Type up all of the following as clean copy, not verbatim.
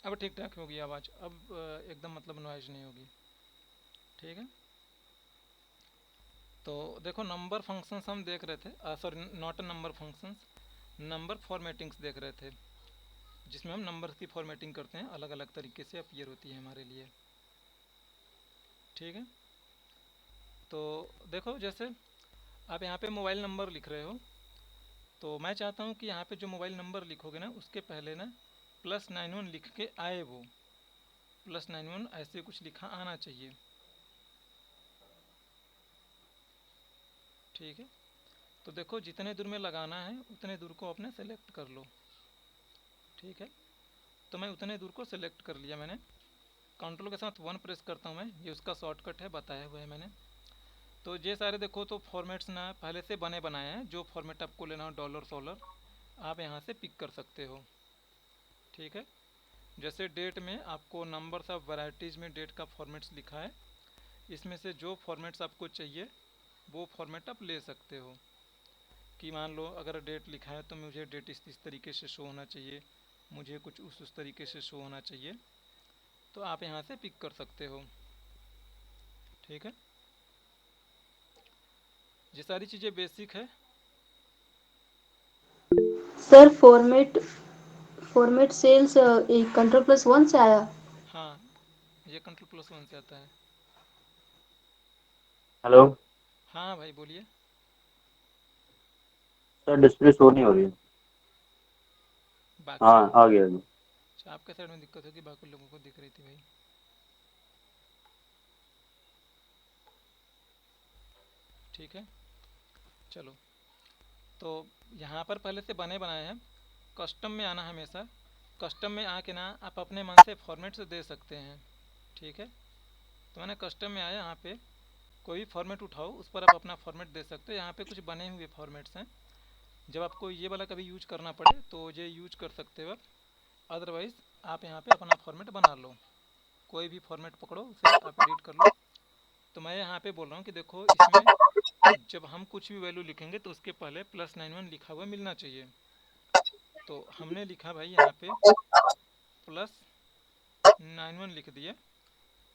अब ठीक ठाक होगी आवाज़, अब एकदम मतलब नॉइज नहीं होगी। ठीक है। तो देखो नंबर फंक्शंस हम देख रहे थे, sorry not number functions, number formattings देख रहे थे, जिसमें हम नंबर्स की फॉर्मेटिंग करते हैं, अलग अलग तरीके से अपीयर होती है हमारे लिए। ठीक है। तो देखो जैसे आप यहाँ पे मोबाइल नंबर लिख रहे हो, तो मैं चाहता हूँ कि यहाँ पे जो मोबाइल नंबर लिखोगे ना उसके पहले ना +91 लिख के आए, वो +91 ऐसे कुछ लिखा आना चाहिए। ठीक है। तो देखो जितने दूर में लगाना है उतने दूर को अपने सेलेक्ट कर लो। ठीक है। तो मैं उतने दूर को सेलेक्ट कर लिया मैंने। कंट्रोल के साथ 1 प्रेस करता हूँ मैं, ये उसका शॉर्टकट है, बताया हुआ है मैंने। तो ये सारे देखो तो फॉर्मेट्स ना पहले से बने बनाए हैं, जो फॉर्मेट आपको लेना हो डॉलर सोलर आप यहाँ से पिक कर सकते हो। ठीक है। जैसे डेट में आपको नंबर्स ऑफ वैरायटीज़ में डेट का फॉर्मेट्स लिखा है, इसमें से जो फॉर्मेट्स आपको चाहिए वो फॉर्मेट आप ले सकते हो। कि मान लो अगर डेट लिखा है तो मुझे डेट इस तरीके से शो होना चाहिए, मुझे कुछ उस तरीके से शो होना चाहिए, तो आप यहाँ से पिक कर सकते हो। ठीक है। ये सारी चीज़ें बेसिक है। सर फॉर्मेट फॉर्मेट सेल्स कंट्रोल+1 से आया। हाँ, ये कंट्रोल+1 से आता है। हेलो। हाँ भाई बोलिए। सर डिस्प्ले शो नहीं हो रही है। बाकी हाँ लोगों आ को, गया अभी। अच्छा आपके साइड में दिक्कत होगी, बाकी लोगों को दिख रही थी भाई। ठीक है। चलो, तो यहाँ पर पहले से बने बनाए हैं, कस्टम में आना हमेशा। कस्टम में आके ना आप अपने मन से फॉर्मेट्स दे सकते हैं। ठीक है। तो मैंने कस्टम में आया, यहाँ पे कोई भी फॉर्मेट उठाओ उस पर आप अपना फॉर्मेट दे सकते हो। यहाँ पे कुछ बने हुए फॉर्मेट्स हैं, जब आपको ये वाला कभी यूज करना पड़े तो ये यूज कर सकते हो आप। अदरवाइज़ आप यहाँ पे अपना फॉर्मेट बना लो, कोई भी फॉर्मेट पकड़ो उसे आप एडिट कर लो। तो मैं यहाँ पे बोल रहा हूँ कि देखो इसमें जब हम कुछ भी वैल्यू लिखेंगे तो उसके पहले +91 लिखा हुआ मिलना चाहिए। तो हमने लिखा भाई यहाँ पे +91 लिख दिए।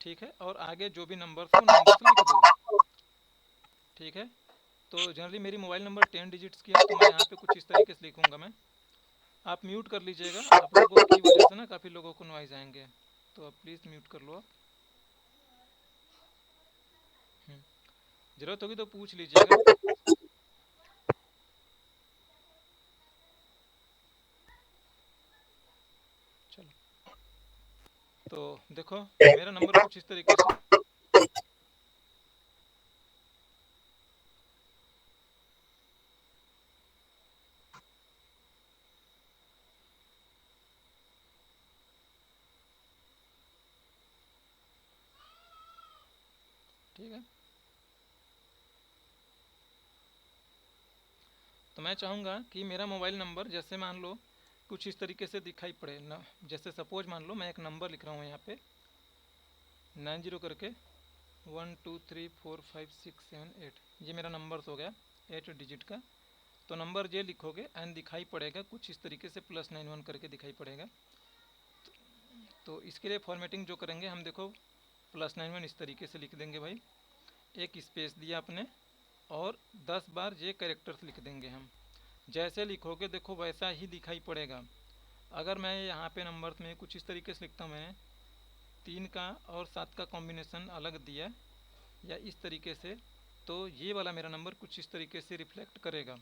ठीक है। और आगे जो भी नंबर्स है वो नंबर्स लिख दो। ठीक है। तो जनरली मेरी मोबाइल नंबर 10 डिजिट्स की है, तो मैं यहाँ पे कुछ इस तरीके से लिखूँगा मैं। आप म्यूट कर लीजिएगा, आप लोगों की वजह से ना काफ़ी लोगों को नॉइज़ आएंगे, तो आप प्लीज़ म्यूट कर लो आप। ज़रूरत होगी तो पूछ लीजिएगा। चलो, तो देखो मेरा नंबर कुछ इस तरीके से, ठीक है। तो मैं चाहूँगा कि मेरा मोबाइल नंबर जैसे मान लो कुछ इस तरीके से दिखाई पड़े ना। जैसे सपोज मान लो मैं एक नंबर लिख रहा हूँ यहाँ पे 90 करके 1 2 3 4 5 6 7 8, ये मेरा नंबर हो गया 8 डिजिट का। तो नंबर ये लिखोगे एंड दिखाई पड़ेगा कुछ इस तरीके से +91 करके दिखाई पड़ेगा। तो इसके लिए फॉर्मेटिंग जो करेंगे हम, देखो +91 इस तरीके से लिख देंगे भाई, एक स्पेस दिया आपने, और 10 बार ये कैरेक्टर्स लिख देंगे हम। जैसे लिखोगे देखो वैसा ही दिखाई पड़ेगा। अगर मैं यहाँ पे नंबर्स में कुछ इस तरीके से लिखता हूँ, मैंने 3 का और 7 का कॉम्बिनेशन अलग दिया या इस तरीके से, तो ये वाला मेरा नंबर कुछ इस तरीके से रिफ्लेक्ट करेगा।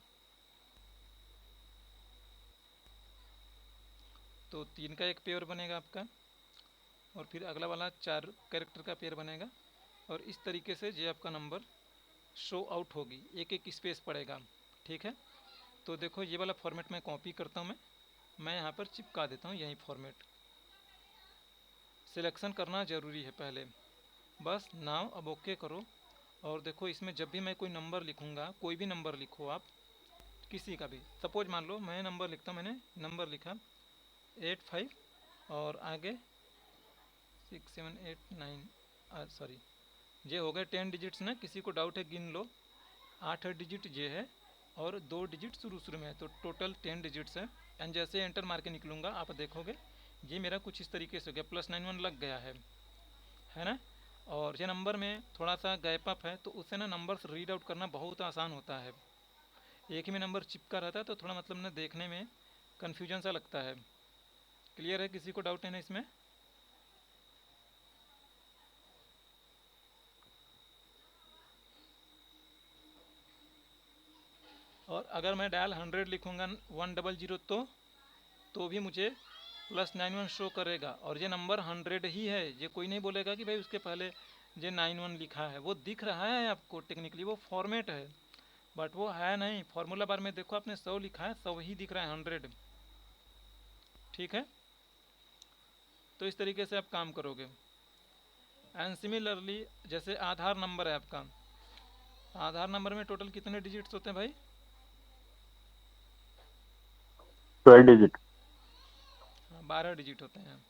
तो 3 का एक पेयर बनेगा आपका, और फिर अगला वाला 4 कैरेक्टर का पेयर बनेगा, और इस तरीके से ये आपका नंबर शो आउट होगी, एक एक स्पेस पड़ेगा। ठीक है। तो देखो ये वाला फॉर्मेट मैं कॉपी करता हूँ, मैं यहाँ पर चिपका देता हूँ यही फॉर्मेट। सिलेक्शन करना ज़रूरी है पहले, बस नाउ अब ओके करो। और देखो इसमें जब भी मैं कोई नंबर लिखूँगा, कोई भी नंबर लिखो आप, किसी का भी, सपोज मान लो मैं नंबर लिखता हूँ, मैंने नंबर लिखा 85 और आगे 6789, सॉरी ये हो गए 10 डिजिट्स ना, किसी को डाउट है गिन लो। 8 डिजिट ये है और 2 डिजिट शुरू शुरू में है, तो टोटल 10 डिजिट्स है। एंड जैसे एंटर मार के निकलूँगा आप देखोगे ये मेरा कुछ इस तरीके से हो गया, +91 लग गया है ना। और ये नंबर में थोड़ा सा गैप अप है, तो उससे ना नंबर्स रीड आउट करना बहुत आसान होता है। एक ही में नंबर चिपका रहता है तो थोड़ा मतलब ना देखने में कन्फ्यूजन सा लगता है। क्लियर है? किसी को डाउट है ना इसमें? और अगर मैं डायल 100 लिखूंगा 100 तो भी मुझे +91 शो करेगा, और ये नंबर 100 ही है। ये कोई नहीं बोलेगा कि भाई उसके पहले ये 91 लिखा है। वो दिख रहा है आपको टेक्निकली, वो फॉर्मेट है, बट वो है नहीं। फॉर्मूला बार में देखो आपने 100 लिखा है, 100 ही दिख रहा है, 100। ठीक है, तो इस तरीके से आप काम करोगे। एंड सिमिलरली जैसे आधार नंबर है आपका, आधार नंबर में टोटल कितने डिजिट्स होते हैं भाई? 12 डिजिट। 12 डिजिट होते हैं।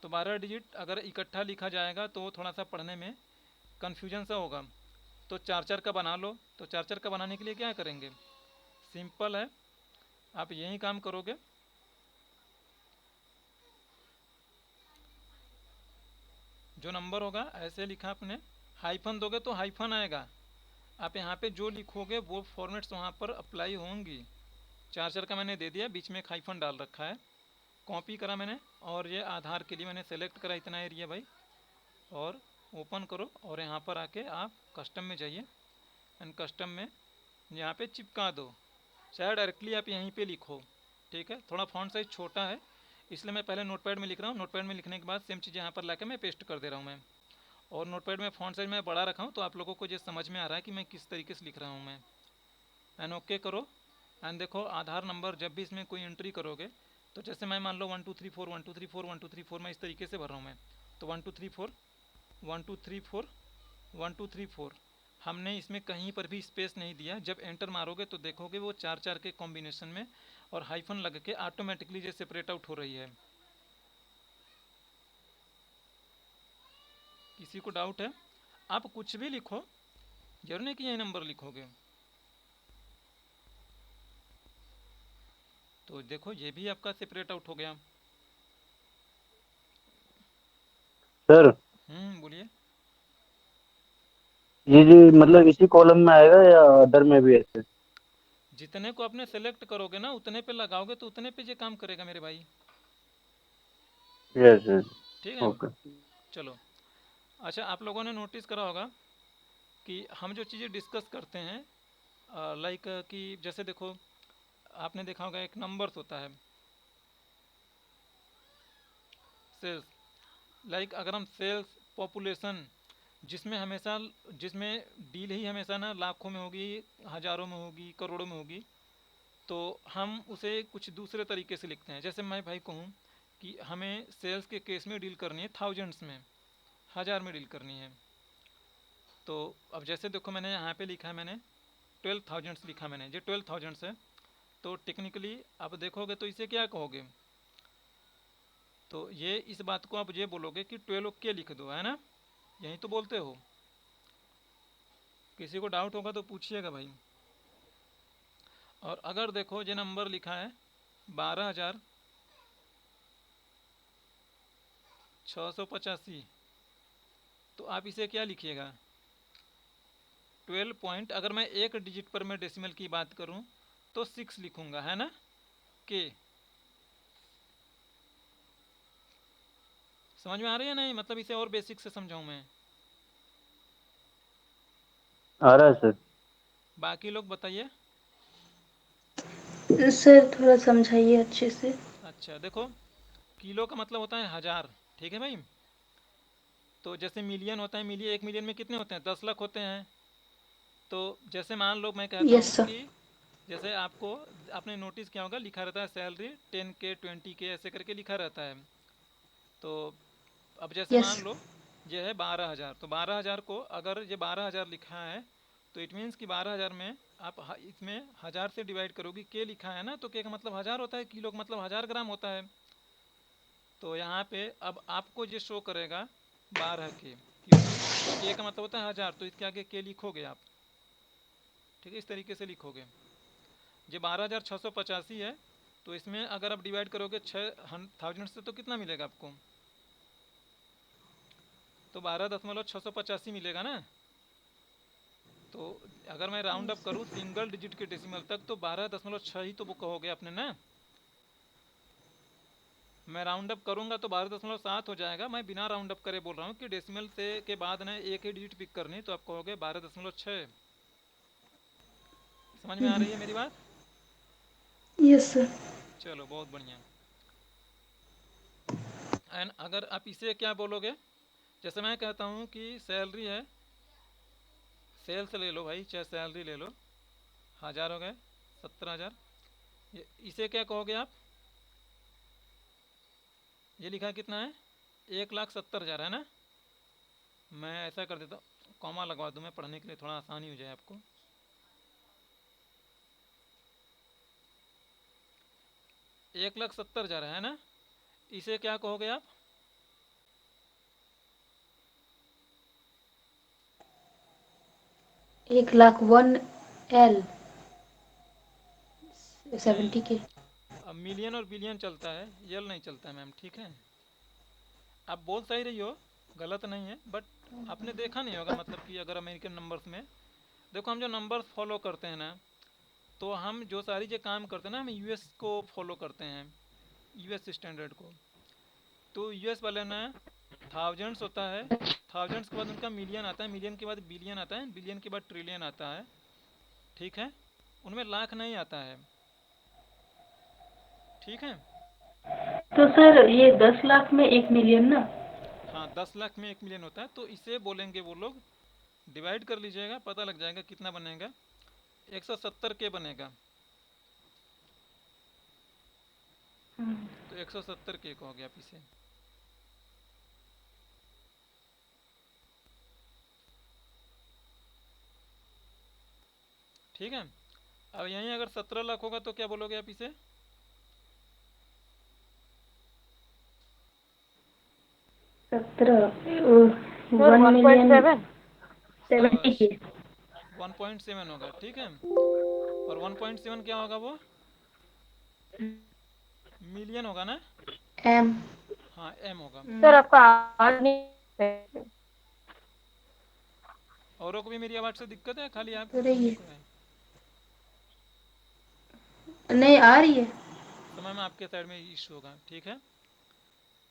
तो 12 डिजिट अगर इकट्ठा लिखा जाएगा तो थोड़ा सा पढ़ने में कन्फ्यूजन सा होगा। तो 4-4 का बना लो। तो 4-4 का बनाने के लिए क्या करेंगे? सिंपल है, आप यही काम करोगे। जो नंबर होगा ऐसे लिखा आपने, हाइफन दोगे तो हाइफन आएगा। आप यहाँ पे जो लिखोगे वो फॉर्मेट्स वहाँ पर अप्लाई होंगी। 4-4 का मैंने दे दिया, बीच में एक हाइफन डाल रखा है, कॉपी करा मैंने, और ये आधार के लिए मैंने सेलेक्ट करा इतना एरिया भाई, और ओपन करो। और यहाँ पर आके आप कस्टम में जाइए, एंड कस्टम में यहाँ पे चिपका दो, चाहे डायरेक्टली आप यहीं पे लिखो। ठीक है, थोड़ा फॉन्ट साइज छोटा है इसलिए मैं पहले नोटपैड में लिख रहा हूँ। नोटपैड में लिखने के बाद सेम चीज़ यहाँ पर लाके मैं पेस्ट कर दे रहा हूँ मैं। और नोटपैड में फॉन्ट साइज मैं बड़ा रखा हूँ, तो आप लोगों को ये समझ में आ रहा है कि मैं किस तरीके से लिख रहा हूँ मैं। एंड ओके करो। एंड देखो आधार नंबर जब भी इसमें कोई एंट्री करोगे, तो जैसे मैं मान लो 1 2 3 4 1 2 3 4 1 2 3 4 मैं इस तरीके से भर रहा हूँ मैं। तो 1 2 3 4 1 2 3 4 1 2 3 4, हमने इसमें कहीं पर भी स्पेस नहीं दिया। जब एंटर मारोगे तो देखोगे वो 4-4 के कॉम्बिनेशन में और हाइफन लग के ऑटोमेटिकली जो सेपरेट आउट हो रही है। किसी को डाउट है? आप कुछ भी लिखो, जरूर नहीं कि यही नंबर लिखोगे। तो देखो ये भी आपका सेपरेट आउट हो गया। सर बोलिए। ये जी मतलब इसी कॉलम में आएगा या अदर में भी ऐसे? जितने को आपने सेलेक्ट करोगे ना उतने पे लगाओगे तो उतने पे ये काम करेगा मेरे भाई। Yes yes. ठीक है, ओके। चलो। अच्छा, आप लोगों ने नोटिस करा होगा कि हम जो चीज़ें डिस्कस करते हैं, लाइक कि जैसे देखो आपने देखा होगा एक नंबर्स होता है सेल्स, लाइक अगर हम सेल्स पॉपुलेशन, जिसमें हमेशा जिसमें डील ही हमेशा ना लाखों में होगी, हज़ारों में होगी, करोड़ों में होगी, तो हम उसे कुछ दूसरे तरीके से लिखते हैं। जैसे मैं भाई कहूँ कि हमें सेल्स के केस में डील करनी है थाउजेंड्स में, हज़ार में डील करनी है। तो अब जैसे देखो मैंने यहाँ पे लिखा है, मैंने 12,000 लिखा, मैंने ये 12,000 है। तो टेक्निकली आप देखोगे तो इसे क्या कहोगे? तो ये इस बात को आप ये बोलोगे कि 12 के लिख दो, है ना? यही तो बोलते हो। किसी को डाउट होगा तो पूछिएगा भाई। और अगर देखो ये नंबर लिखा है 12,685, तो आप इसे क्या लिखिएगा? 12 पॉइंट, अगर मैं एक डिजिट पर मैं डेसिमल की बात करूं तो 6 लिखूंगा, है ना? के समझ में आ रही है नहीं? मतलब इसे और बेसिक से समझाऊं मैं? आ रहा है सर। बाकी लोग बताइए। सर थोड़ा समझाइए अच्छे से। अच्छा देखो, किलो का मतलब होता है हज़ार, ठीक है भाई? तो जैसे मिलियन होता है, मिलियन, 1 मिलियन में कितने होते हैं? 10 लाख होते हैं। तो जैसे मान लो मैं कहता यस हूँ सर। कि जैसे आपको, आपने नोटिस किया होगा लिखा रहता है सैलरी 10K 20K ऐसे करके लिखा रहता है। तो अब जैसे यस। मान लो ये है 12,000, तो 12,000 को अगर ये 12,000 लिखा है तो इट मीन्स कि 12,000 में आप इसमें हज़ार से डिवाइड करोगे। के लिखा है ना, तो के का मतलब हज़ार होता है, किलो का मतलब 1000 ग्राम होता है। तो यहाँ पे अब आपको ये शो करेगा 12K, क्योंकि के का मतलब होता है हज़ार, तो इसके आगे के लिखोगे आप। ठीक है, इस तरीके से लिखोगे। ये 12,685 है, तो इसमें अगर आप डिवाइड करोगे 6000 से तो कितना मिलेगा आपको? तो 12.685 मिलेगा ना। तो अगर मैं राउंड अप करूँ सिंगल डिजिट के डेसिमल तक तो 12.6 ही तो वो कहोगे आपने ना। मैं राउंड अप करूँगा तो 12.7 हो जाएगा। मैं बिना राउंड अप करे बोल रहा हूँ कि डेसिमल से के बाद ना एक ही डिजिट पिक करनी, तो आप कहोगे 12.6। समझ में आ रही है मेरी बात? Yes sir. चलो बहुत बढ़िया। एंड अगर आप इसे क्या बोलोगे, जैसे मैं कहता हूँ कि सैलरी है, सेल्स ले लो भाई, चाहे सैलरी ले लो, 1000 हो गए, 17,000। इसे क्या कहोगे आप? ये लिखा कितना है? 1,70,000 है ना। मैं ऐसा कर देता हूँ, कॉमा लगवा दूँ मैं पढ़ने के लिए, थोड़ा आसानी हो जाए आपको। 1,70,000 है ना। इसे क्या कहोगे आप? 1,01,L नहीं, 70K। अब मिलियन और बिलियन चलता है, यल नहीं चलता है मैम, ठीक है। आप बोल सही रही हो, गलत नहीं है, बट आपने देखा नहीं होगा, मतलब कि अगर अमेरिकन नंबर्स में देखो, हम जो नंबर्स फॉलो करते हैं ना, तो हम जो सारी जो काम करते हैं ना, हम यूएस को फॉलो करते हैं, यूएस स्टैंडर्ड को। तो यूएस वाले ना थाउजेंड्स होता है, थाउजेंड्स के बाद उनका मिलियन आता है, मिलियन के बाद बिलियन आता है, बिलियन के बाद ट्रिलियन आता है, ठीक है। उनमें लाख नहीं आता है, ठीक है। तो सर ये 10 लाख में 1 मिलियन ना। हाँ, 10 लाख में 1 मिलियन होता है, तो इसे बोलेंगे वो लोग, डिवाइड कर लीजिएगा, पता लग जाएगा कितना बनेगा। 170K बनेगा। तो 170K को हो गया आप इसे। ठीक है। अब यहीं अगर 17 लाख होगा तो क्या बोलोगे आप इसे? 17 1,70,000 शाबाश, 70K। 1.7 होगा, ठीक है। और 1.7 क्या होगा वो? मिलियन होगा ना। M। हाँ, एम होगा। सर आपका आवाज नहीं। औरों को भी मेरी आवाज़ से दिक्कत है, खाली आप रही ही है, को है? नहीं आ रही है। समय में आपके साइड में इशू होगा, ठीक है।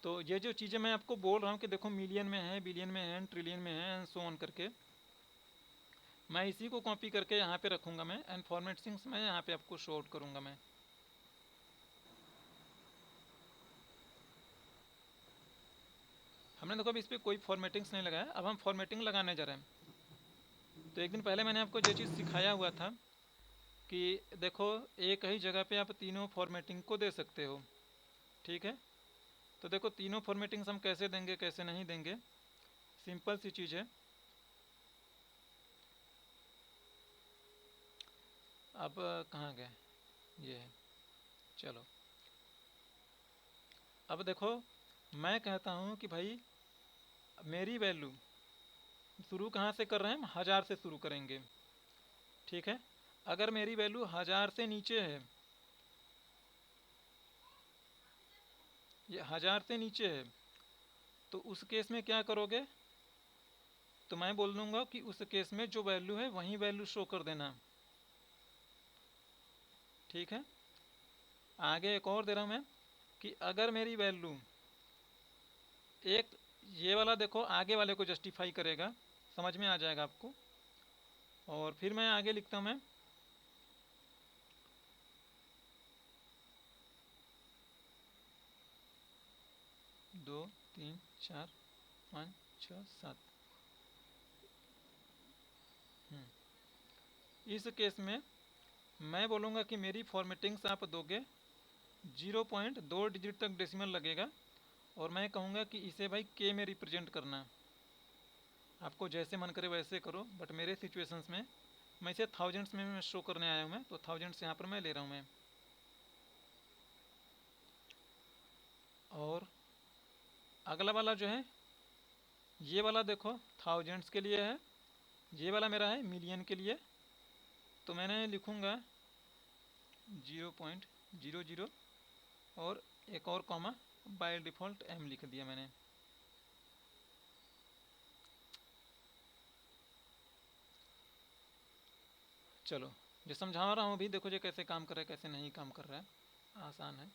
तो ये जो चीज़ें मैं आपको बोल रहा हूँ कि देखो मिलियन में है, बिलियन में है, ट्रिलियन में है, एंड सो ऑन करके, मैं इसी को कॉपी करके यहाँ पे रखूँगा मैं, एंड फॉर्मेटिंग्स मैं यहाँ पे आपको शो आउट करूँगा मैं। हमने देखो अभी इस पर कोई फॉर्मेटिंग्स नहीं लगाया, अब हम फॉर्मेटिंग लगाने जा रहे हैं। तो एक दिन पहले मैंने आपको जो चीज़ सिखाया हुआ था कि देखो एक ही जगह पे आप तीनों फॉर्मेटिंग को दे सकते हो, ठीक है। तो देखो तीनों फॉर्मेटिंग्स हम कैसे देंगे, कैसे नहीं देंगे, सिंपल सी चीज़ है। अब कहाँ गए, ये है, चलो। अब देखो मैं कहता हूँ कि भाई मेरी वैल्यू शुरू कहाँ से कर रहे हैं, हम 1000 से शुरू करेंगे, ठीक है। अगर मेरी वैल्यू 1000 से नीचे है, ये 1000 से नीचे है, तो उस केस में क्या करोगे? तो मैं बोल दूंगा कि उस केस में जो वैल्यू है वही वैल्यू शो कर देना, ठीक है। आगे एक और दे रहा हूँ मैं कि अगर मेरी वैल्यू एक, ये वाला देखो आगे वाले को जस्टिफाई करेगा, समझ में आ जाएगा आपको। और फिर मैं आगे लिखता हूँ मैं, दो, तीन, चार, 5, 6, 7। इस केस में मैं बोलूँगा कि मेरी फॉर्मेटिंग्स आप दोगे 0.2 डिजिट तक डेसिमल लगेगा, और मैं कहूँगा कि इसे भाई के में रिप्रेजेंट करना। आपको जैसे मन करे वैसे करो, बट मेरे सिचुएशंस में मैं इसे थाउजेंड्स में मैं शो करने आया हूँ मैं, तो थाउजेंड्स यहाँ पर मैं ले रहा हूँ मैं। और अगला वाला जो है, ये वाला देखो थाउजेंड्स के लिए है, ये वाला मेरा है मिलियन के लिए। तो मैंने लिखूँगा 0.00 और एक और कॉमा, बाय डिफ़ॉल्ट m लिख दिया मैंने। चलो, जो समझा रहा हूँ अभी, देखो ये कैसे काम कर रहा है कैसे नहीं काम कर रहा है, आसान है।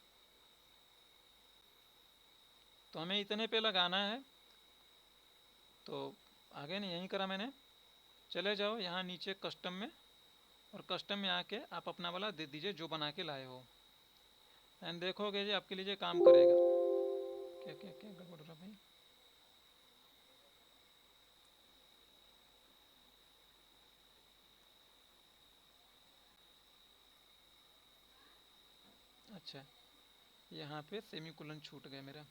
तो हमें इतने पे लगाना है, तो आगे नहीं यहीं करा मैंने। चले जाओ यहाँ नीचे कस्टम में, और कस्टम में आके आप अपना वाला दे दीजिए जो बना के लाए हो, एंड देखोगे जी आपके लिए काम करेगा। क्या क्या क्या गड़बड़ हो रहा भाई? अच्छा, यहाँ पे सेमीकोलन छूट गया मेरा।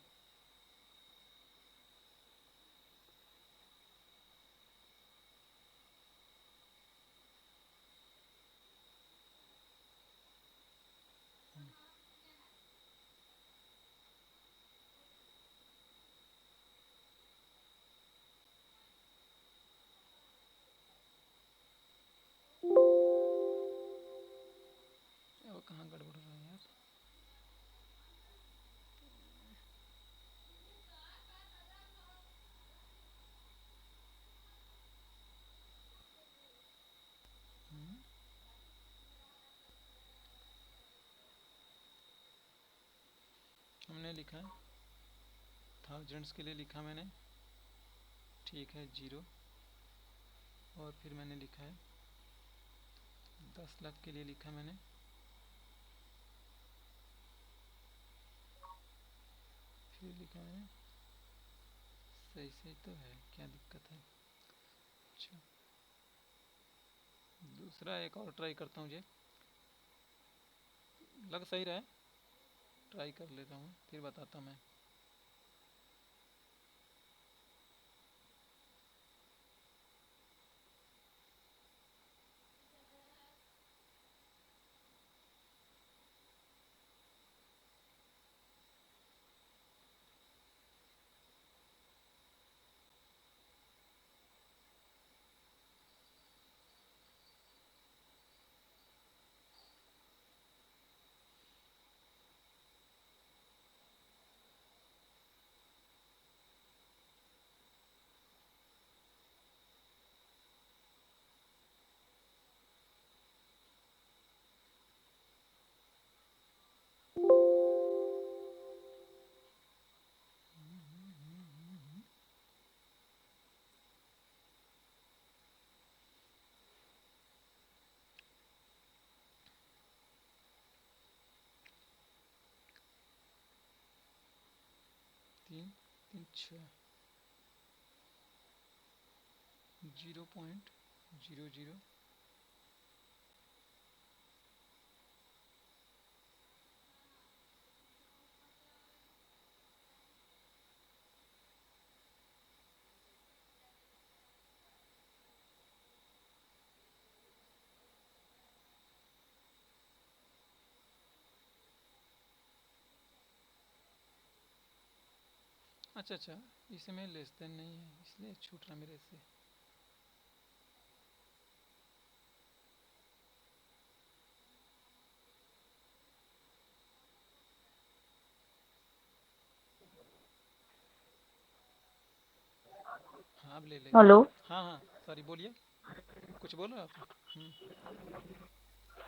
वो कहाँ गड़बड़ हो रहा है यार? हमने लिखा है थाउजेंड्स के लिए लिखा मैंने, ठीक है, 0। और फिर मैंने लिखा है 10 लाख के लिए लिखा मैंने, फिर लिखा मैंने, सही सही तो है, क्या दिक्कत है? अच्छा, दूसरा एक और ट्राई करता हूँ, ये लग सही रहा है, ट्राई कर लेता हूँ फिर बताता मैं। तीन तीन 6, 0.00। अच्छा अच्छा, इसमें लेस देन नहीं है इसलिए छूट रहा मेरे से। हाँ अब ले लेगा। हेलो। हाँ हाँ, सॉरी, बोलिए, कुछ बोलो आप।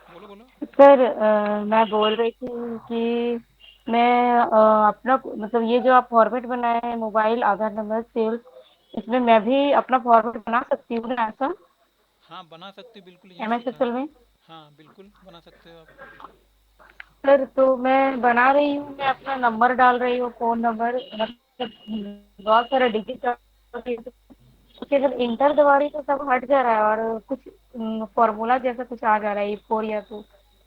बोलो बोलो। सर मैं बोल रही थी कि मैं अपना मतलब ये जो आप फॉर्मेट बनाए हैं मोबाइल आधार नंबर सेल्स, इसमें मैं भी अपना फॉर्मेट बना सकती हूँ ना ऐसा, हाँ बना सकते हो, बिल्कुल यहीं एमएस सीखा है। एक्सेल में? हाँ बिल्कुल बना सकते हो आप। सर तो मैं बना रही हूँ, मैं अपना नंबर डाल रही हूँ, फोन नंबर, मतलब बहुत सारा डिजिट डाल रही हूँ। उसके जब इंटर दबा रही तो सब हट जा रहा है और कुछ फॉर्मूला जैसा कुछ आ जा रहा है, A4 या तो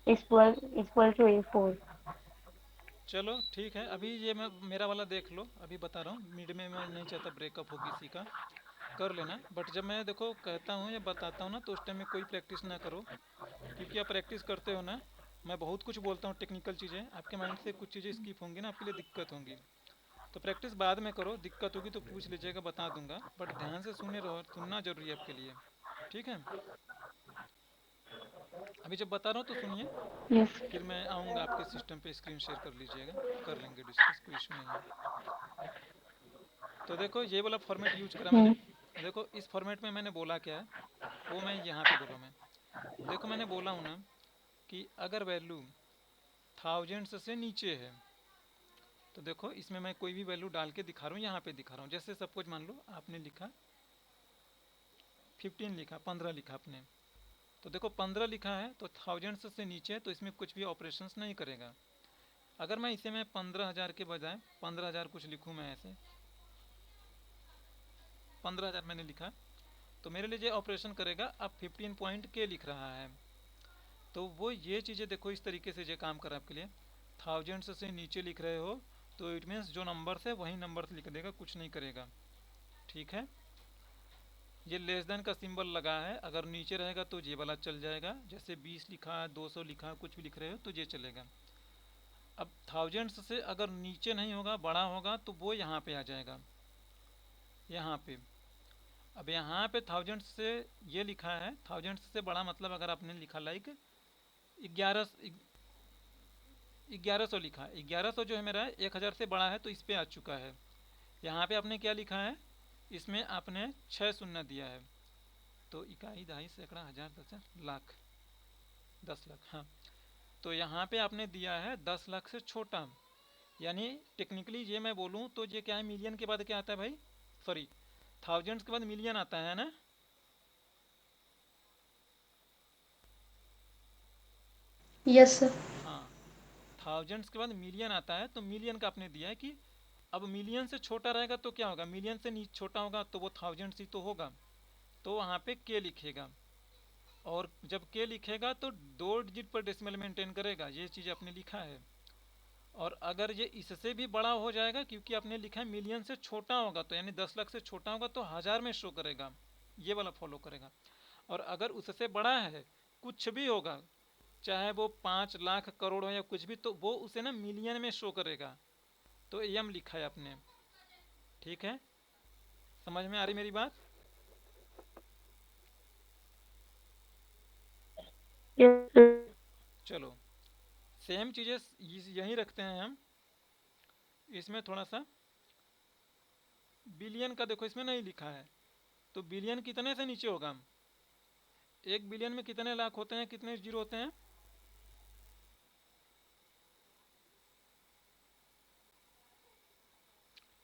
इक्वल इक्वल टू A4। चलो ठीक है, अभी ये मैं मेरा वाला देख लो, अभी बता रहा हूँ, मिड में मैं नहीं चाहता ब्रेकअप हो किसी का, कर लेना। बट जब मैं देखो कहता हूँ या बताता हूँ ना, तो उस टाइम में कोई प्रैक्टिस ना करो, क्योंकि आप प्रैक्टिस करते हो ना, मैं बहुत कुछ बोलता हूँ टेक्निकल चीज़ें, आपके माइंड से कुछ चीज़ें स्किप होंगी ना, आपके लिए दिक्कत होंगी। तो प्रैक्टिस बाद में करो, दिक्कत होगी तो पूछ लीजिएगा, बता दूंगा, बट ध्यान से सुने रहो, सुनना जरूरी है आपके लिए, ठीक है? अभी जब बता रहा हूँ तो सुनिए, यस। फिर मैं आऊँगा आपके सिस्टम पे, स्क्रीन शेयर कर लीजिएगा, कर लेंगे डिस्कस, कोई इशू नहीं है। तो देखो ये वाला फॉर्मेट यूज करा मैंने। देखो इस फॉर्मेट में मैंने बोला क्या है वो मैं यहाँ पे बोला। मैं देखो मैंने बोला हूँ ना कि अगर वैल्यू थाउजेंड्स से नीचे है तो देखो इसमें मैं कोई भी वैल्यू डाल के दिखा रहा हूँ, यहाँ पे दिखा रहा हूँ। जैसे सपोज मान लो आपने लिखा 15 लिखा, 15 लिखा आपने, तो देखो 15 लिखा है तो थाउजेंड्स से नीचे है तो इसमें कुछ भी ऑपरेशंस नहीं करेगा। अगर मैं इसे मैं 15,000 के बजाय 15,000 कुछ लिखूँ, मैं ऐसे 15,000 मैंने लिखा तो मेरे लिए ये ऑपरेशन करेगा। अब 15 पॉइंट के लिख रहा है तो वो ये चीज़ें देखो इस तरीके से ये काम कर रहा है आपके लिए। थाउजेंड्स से नीचे लिख रहे हो तो इट मीन्स जो नंबर्स है वही नंबर्स लिख देगा, कुछ नहीं करेगा। ठीक है, ये लेस देन का सिंबल लगा है, अगर नीचे रहेगा तो ये वाला चल जाएगा। जैसे 20 लिखा, 200 लिखा, कुछ भी लिख रहे हो तो ये चलेगा। अब थाउजेंड्स से अगर नीचे नहीं होगा, बड़ा होगा तो वो यहाँ पे आ जाएगा, यहाँ पे। अब यहाँ पे थाउजेंड्स से ये लिखा है, थाउजेंड्स से बड़ा मतलब अगर आपने लिखा लाइक 1100 लिखा, 1100 जो है मेरा 1000 से बड़ा है तो इस पे आ चुका है। यहाँ पे आपने क्या लिखा है, इसमें आपने 6 शून्य दिया है तो इकाई, दहाई, सैकड़ा, हजार, दस, लाख, 10 लाख। हाँ, तो यहाँ पे आपने दिया है 10 लाख से छोटा। यानी टेक्निकली ये मैं बोलूँ तो ये क्या है, मिलियन के बाद क्या आता है भाई, सॉरी थाउजेंड्स के बाद मिलियन आता है ना। Yes sir. हाँ, थाउजेंड्स के बाद मिलियन आता है तो मिलियन का आपने दिया है कि अब मिलियन से छोटा रहेगा तो क्या होगा, मिलियन से छोटा होगा तो वो थाउजेंड्स ही तो होगा, तो वहाँ पे के लिखेगा। और जब के लिखेगा तो 2 डिजिट पर डेसिमल मेंटेन करेगा, ये चीज़ आपने लिखा है। और अगर ये इससे भी बड़ा हो जाएगा, क्योंकि आपने लिखा है मिलियन से छोटा होगा तो यानी 10 लाख से छोटा होगा तो हजार में शो करेगा, ये वाला फॉलो करेगा। और अगर उससे बड़ा है, कुछ भी होगा, चाहे वो 5 लाख करोड़ हो या कुछ भी, तो वो उसे ना मिलियन में शो करेगा। तो एम लिखा है आपने। ठीक है, समझ में आ रही मेरी बात? Yes sir. चलो सेम चीज़ें यहीं रखते हैं हम। इसमें थोड़ा सा बिलियन का देखो इसमें नहीं लिखा है, तो बिलियन कितने से नीचे होगा, 1 बिलियन में कितने लाख होते हैं, कितने जीरो होते हैं?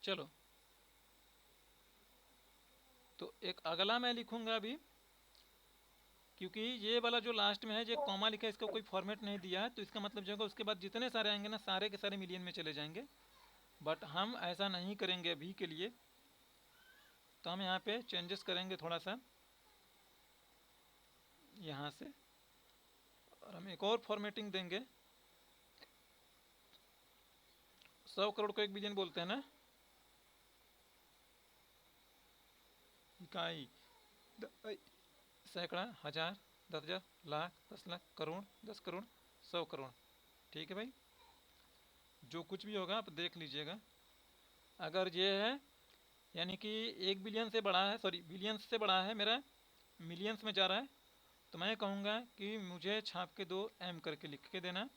चलो तो एक अगला मैं लिखूंगा अभी, क्योंकि ये वाला जो लास्ट में है ये कॉमा लिखा है, इसका कोई फॉर्मेट नहीं दिया है, तो इसका मतलब जो होगा उसके बाद जितने सारे आएंगे ना सारे के सारे मिलियन में चले जाएंगे। बट हम ऐसा नहीं करेंगे अभी के लिए, तो हम यहाँ पे चेंजेस करेंगे थोड़ा सा यहाँ से, और हम एक और फॉर्मेटिंग देंगे। 100 करोड़ को 1 बिलियन बोलते हैं ना, इकाई, सैकड़ा, हजार, 10,000, लाख, 10 लाख, करोड़, 10 करोड़, 100 करोड़। ठीक है भाई, जो कुछ भी होगा आप देख लीजिएगा। अगर ये है यानी कि 1 बिलियन से बड़ा है, सॉरी बिलियंस से बड़ा है, मेरा मिलियंस में जा रहा है, तो मैं कहूँगा कि मुझे छाप के 2 एम करके लिख के देना,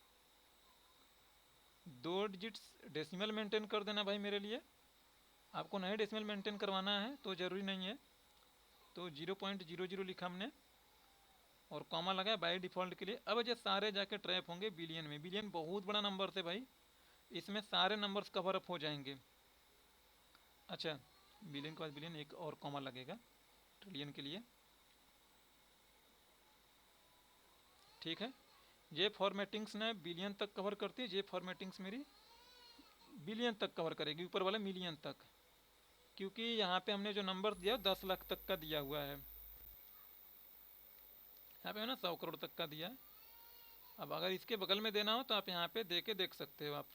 2 डिजिट्स डेसिमल मेंटेन कर देना भाई मेरे लिए। आपको नहीं डेसिमल मेंटेन करवाना है तो ज़रूरी नहीं है, तो 0.00 लिखा हमने और कॉमा लगाया बाय डिफ़ॉल्ट के लिए। अब ये सारे जाके ट्रैप होंगे बिलियन में। बिलियन बहुत बड़ा नंबर है भाई, इसमें सारे नंबर्स कवर अप हो जाएंगे। अच्छा, बिलियन के बाद बिलियन एक और कॉमा लगेगा ट्रिलियन के लिए। ठीक है, ये फॉर्मेटिंग्स ने बिलियन तक कवर करती है, ये फॉर्मेटिंग्स मेरी बिलियन तक कवर करेगी, ऊपर वाले मिलियन तक, क्योंकि यहाँ पे हमने जो नंबर दिया 10 लाख तक का दिया हुआ है, यहाँ पे है ना 100 करोड़ तक का दिया है। अब अगर इसके बगल में देना हो तो आप यहाँ पे दे के देख सकते हो आप।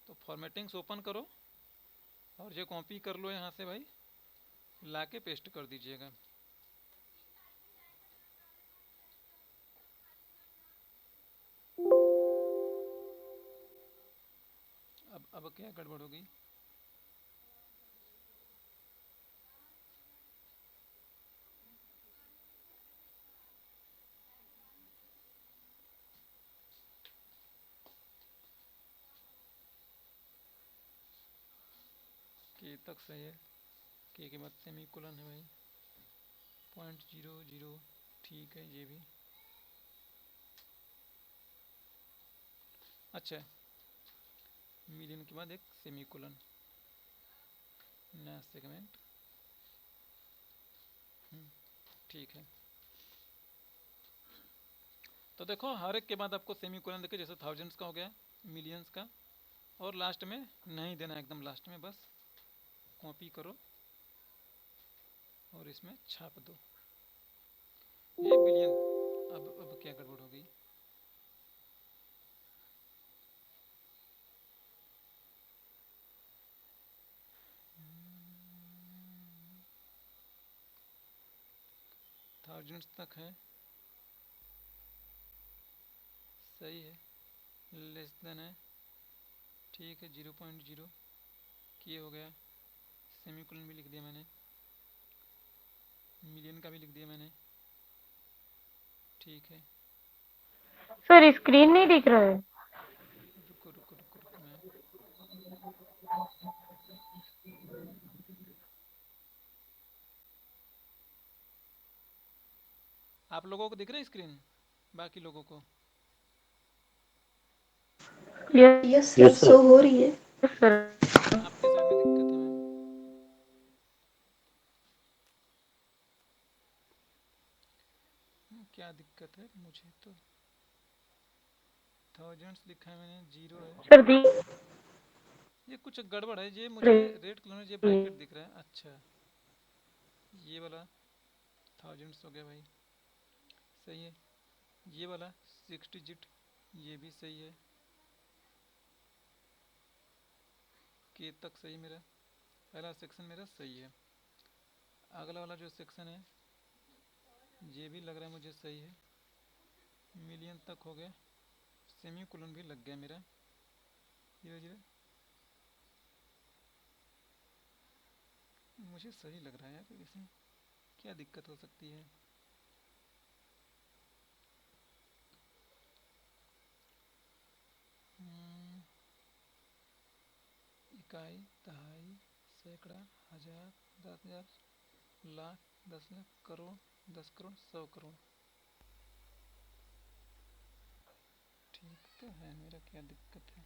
तो फॉर्मेटिंग्स ओपन करो और ये कॉपी कर लो यहाँ से भाई, ला के पेस्ट कर दीजिएगा। अब क्या गड़बड़ हो गई? ये तक सही है। के बाद सेमी कोलन है भाई, 0.00, ठीक है ये भी। अच्छा, मिलियन के बाद एक सेमी कोलन, नया सेगमेंट, ठीक है। तो देखो हर एक के बाद आपको सेमी कोलन देखे, जैसे थाउजेंड्स का हो गया, मिलियंस का, और लास्ट में नहीं देना, एकदम लास्ट में बस कॉपी करो और इसमें छाप दो, ये बिलियन। अब क्या गड़बड़ हो गई, थाउजेंड्स तक है, सही है, लेस देन है, ठीक है, 0.0 ये हो गया, सेमीकोलन भी लिख दिया मैंने, मिलियन का भी लिख दिया मैंने, ठीक है। सर स्क्रीन नहीं दिख रहा है। रुको रुको रुको रुको, मैं आप लोगों को दिख रहा है स्क्रीन, बाकी लोगों को? Yes sir, yes sir. Show हो रही है। सर आपके साइड में दिक्कत है मैम, क्या दिक्कत है? मुझे तो थाउजेंड्स लिखा है मैंने, 0 है, सर ये कुछ गड़बड़ है, ये मुझे रेड कलर में ये ब्रैकेट दिख रहा है। अच्छा, ये वाला थाउजेंड्स हो गया भाई, सही है। ये वाला 6 डिजिट, ये भी सही है, के तक सही, मेरा पहला सेक्शन मेरा सही है। अगला वाला जो सेक्शन है ये भी लग रहा है मुझे सही है, मिलियन तक हो गया, सेमी कोलन भी लग गया मेरा, धीरे धीरे मुझे सही लग रहा है यार, इसमें क्या दिक्कत हो सकती है? इकाई, दहाई, सैकड़ा, हजार, 10,000, लाख, 10 लाख, करोड़, 10 करोड़, 100 करोड़, ठीक तो है, मेरा क्या दिक्कत है?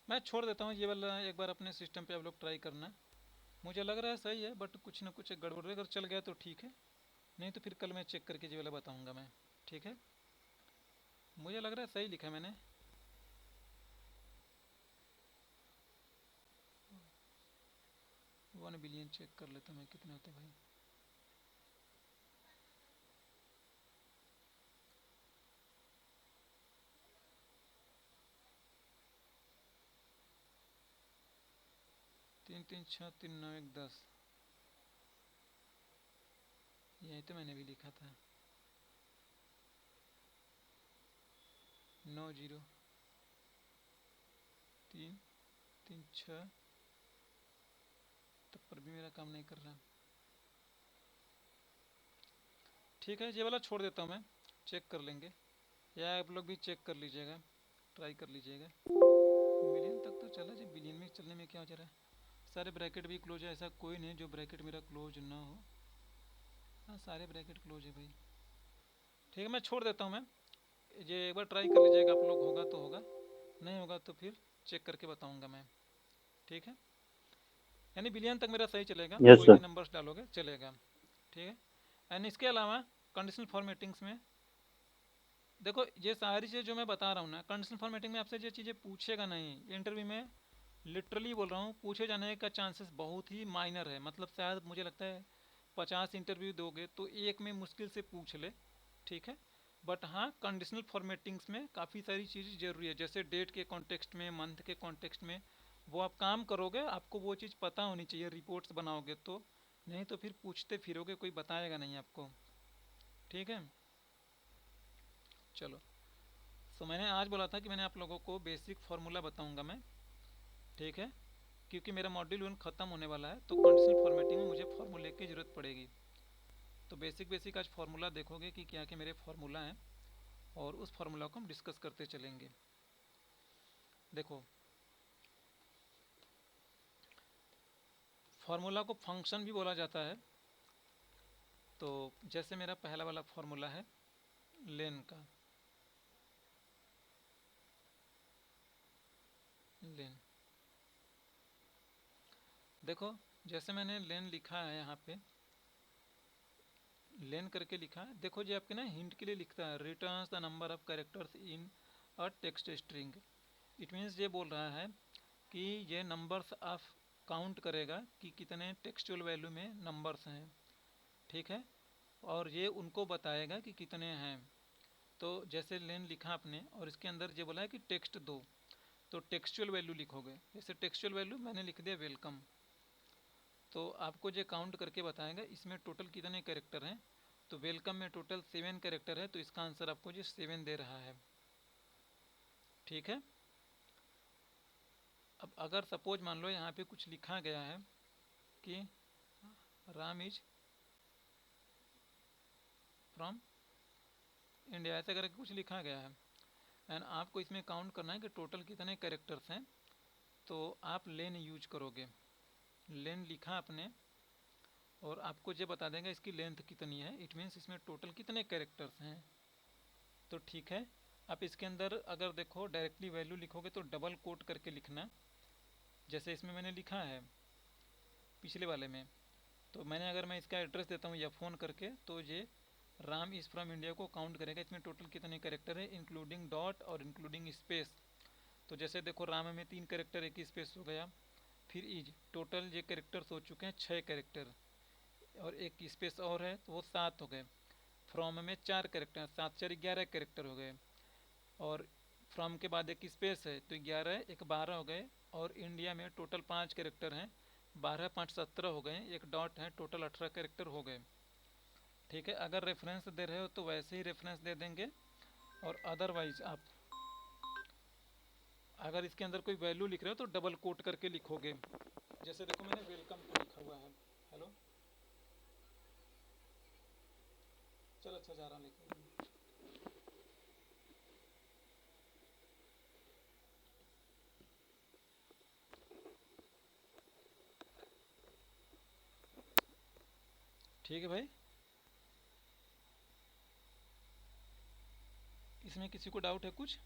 मैं छोड़ देता हूँ ये वाला, एक बार अपने सिस्टम पे आप लोग ट्राई करना, मुझे लग रहा है सही है, बट कुछ ना कुछ गड़बड़ अगर चल गया तो ठीक है, नहीं तो फिर कल मैं चेक करके ये वाला बताऊँगा मैं, ठीक है। मुझे लग रहा है सही लिखा है मैंने, 1 बिलियन चेक कर लेता हूँ मैं कितने होते भाई, तीन तीन छः, 3 9 1 10, यही तो मैंने भी लिखा था, 9 0 3 3 6, तब पर भी मेरा काम नहीं कर रहा, ठीक है, ये वाला छोड़ देता हूँ मैं, चेक कर लेंगे, या आप लोग भी चेक कर लीजिएगा, ट्राई कर लीजिएगा। मिलियन तक तो चला, जी बिलियन में चलने में क्या हो जा रहा है? सारे ब्रैकेट भी क्लोज है, ऐसा कोई नहीं जो ब्रैकेट मेरा क्लोज ना हो, हाँ सारे ब्रैकेट क्लोज है भाई, ठीक है, मैं छोड़ देता हूँ मैं, ये एक बार ट्राई कर लीजिएगा आप लोग, होगा तो होगा, नहीं होगा तो फिर चेक करके बताऊँगा मैं, ठीक है। यानी बिलियन तक मेरा सही चलेगा, यस कोई सर। भी नंबर्स डालोगे चलेगा, ठीक है। एंड इसके अलावा कंडीशनल फॉर्मेटिंग्स में देखो, ये सारी चीज़ें जो मैं बता रहा हूँ ना, कंडीशनल फॉर्मेटिंग में आपसे ये चीज़ें पूछेगा नहीं, इंटरव्यू में लिटरली बोल रहा हूँ, पूछे जाने का चांसेस बहुत ही माइनर है, मतलब शायद मुझे लगता है 50 इंटरव्यू दोगे तो एक में मुश्किल से पूछ ले, ठीक है। बट हाँ, कंडीशनल फॉर्मेटिंग्स में काफ़ी सारी चीज़ ज़रूरी है, जैसे डेट के कॉन्टेक्स्ट में, मंथ के कॉन्टेक्स्ट में वो आप काम करोगे, आपको वो चीज़ पता होनी चाहिए रिपोर्ट्स बनाओगे तो, नहीं तो फिर पूछते फिरोगे, कोई बताएगा नहीं आपको। ठीक है, चलो। सो मैंने आज बोला था कि मैंने आप लोगों को बेसिक फार्मूला बताऊंगा मैं, ठीक है, क्योंकि मेरा मॉड्यूल 1 ख़त्म होने वाला है, तो कंडीशनल फॉर्मेटिंग में मुझे फार्मूले की ज़रूरत पड़ेगी। तो बेसिक बेसिक आज फार्मूला देखोगे कि क्या क्या मेरे फार्मूला हैं, और उस फार्मूला को हम डिस्कस करते चलेंगे। देखो, फार्मूला को फंक्शन भी बोला जाता है। तो जैसे मेरा पहला वाला फार्मूला है लेन का, लेन। देखो, जैसे मैंने लेन लिखा है यहाँ पे, लेन करके लिखा है। देखो जी, आपके ना हिंट के लिए लिखता है returns the number of characters in a text string. It means ये बोल रहा है कि ये नंबर्स ऑफ काउंट करेगा कि कितने टेक्सचुअल वैल्यू में नंबर्स हैं, ठीक है, और ये उनको बताएगा कि कितने हैं। तो जैसे लेन लिखा आपने और इसके अंदर ये बोला है कि टेक्स्ट दो, तो टेक्सचुअल वैल्यू लिखोगे। जैसे टेक्सचुअल वैल्यू मैंने लिख दिया वेलकम, तो आपको जो काउंट करके बताएगा इसमें टोटल कितने कैरेक्टर हैं। तो वेलकम में टोटल 7 कैरेक्टर है, तो इसका आंसर आपको जो 7 दे रहा है, ठीक है। अब अगर सपोज मान लो यहाँ पे कुछ लिखा गया है कि राम इज फ्रॉम इंडिया, ऐसा करके कुछ लिखा गया है, एंड आपको इसमें काउंट करना है कि टोटल कितने कैरेक्टर्स हैं, तो आप लेन यूज करोगे। लेन लिखा आपने और आपको ये बता देंगे इसकी लेंथ कितनी है, इट मीन्स इसमें टोटल कितने कैरेक्टर्स हैं। तो ठीक है, आप इसके अंदर अगर देखो डायरेक्टली वैल्यू लिखोगे तो डबल कोट करके लिखना, जैसे इसमें मैंने लिखा है पिछले वाले में। तो अगर मैं इसका एड्रेस देता हूँ या फ़ोन करके, तो ये राम इज़ फ्रॉम इंडिया को काउंट करेगा, इसमें टोटल कितने कैरेक्टर है इंक्लूडिंग डॉट और इंक्लूडिंग स्पेस। तो जैसे देखो राम में 3 कैरेक्टर, एक स्पेस हो गया, फिर इज, टोटल ये कैरेक्टर्स हो चुके हैं 6 कैरेक्टर, और एक स्पेस और है तो वो 7 हो गए। फ्रॉम में 4 कैरेक्टर, 7 4 11 कैरेक्टर हो गए, और फ्रॉम के बाद एक स्पेस है तो 11 एक 12 हो गए, और इंडिया में टोटल 5 कैरेक्टर हैं, 12 5 17 हो गए, एक डॉट है, टोटल 18 कैरेक्टर हो गए, ठीक है। अगर रेफरेंस दे रहे हो तो वैसे ही रेफरेंस दे देंगे, और अदरवाइज आप अगर इसके अंदर कोई वैल्यू लिख रहे हो तो डबल कोट करके लिखोगे। जैसे देखो मैंने वेलकम को लिखा हुआ है, हेलो, चल अच्छा जा रहा लिखो, ठीक है भाई। इसमें किसी को डाउट है कुछ?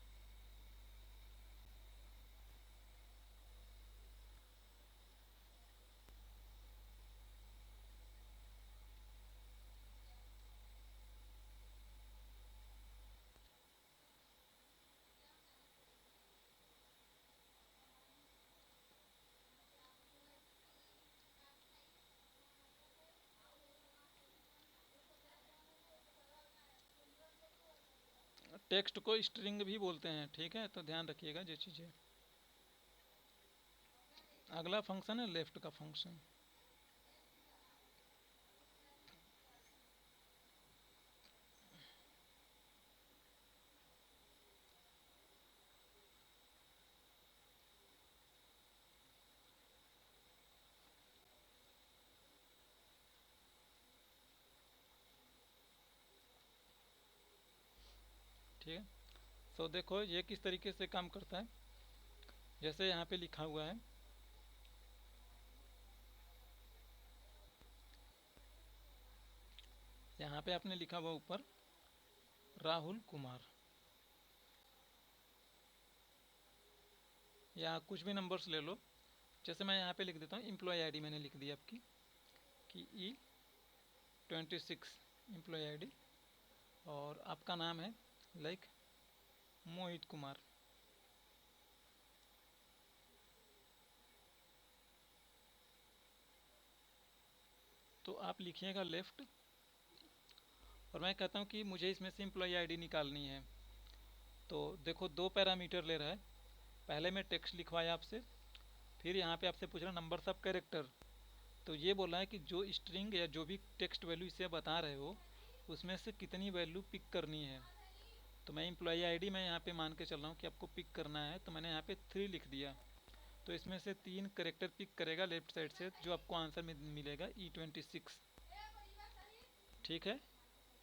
टेक्स्ट को स्ट्रिंग भी बोलते हैं, ठीक है, तो ध्यान रखिएगा ये चीज़ें। अगला फंक्शन है लेफ्ट का फंक्शन। ठीक है, तो देखो ये किस तरीके से काम करता है। जैसे यहाँ पे लिखा हुआ है, यहाँ पे आपने लिखा हुआ ऊपर राहुल कुमार, या कुछ भी नंबर्स ले लो। जैसे मैं यहाँ पे लिख देता हूँ एम्प्लॉय आईडी, मैंने लिख दी आपकी कि E26 एम्प्लॉय आईडी, और आपका नाम है लाइक मोहित कुमार। तो आप लिखिएगा लेफ्ट, और मैं कहता हूँ कि मुझे इसमें से एम्प्लॉय आईडी निकालनी है। तो देखो 2 पैरामीटर ले रहा है। पहले मैं टेक्स्ट लिखवाया आपसे, फिर यहाँ पे आपसे पूछ रहा नंबर्स ऑफ कैरेक्टर। तो ये बोला है कि जो स्ट्रिंग या जो भी टेक्स्ट वैल्यू इसे बता रहे हो उसमें से कितनी वैल्यू पिक करनी है। तो मैं एम्प्लॉय आईडी मैं यहाँ पे मान के चल रहा हूँ कि आपको पिक करना है, तो मैंने यहाँ पे 3 लिख दिया। तो इसमें से 3 कैरेक्टर पिक करेगा लेफ्ट साइड से, जो आपको आंसर में मिलेगा E26। ठीक है।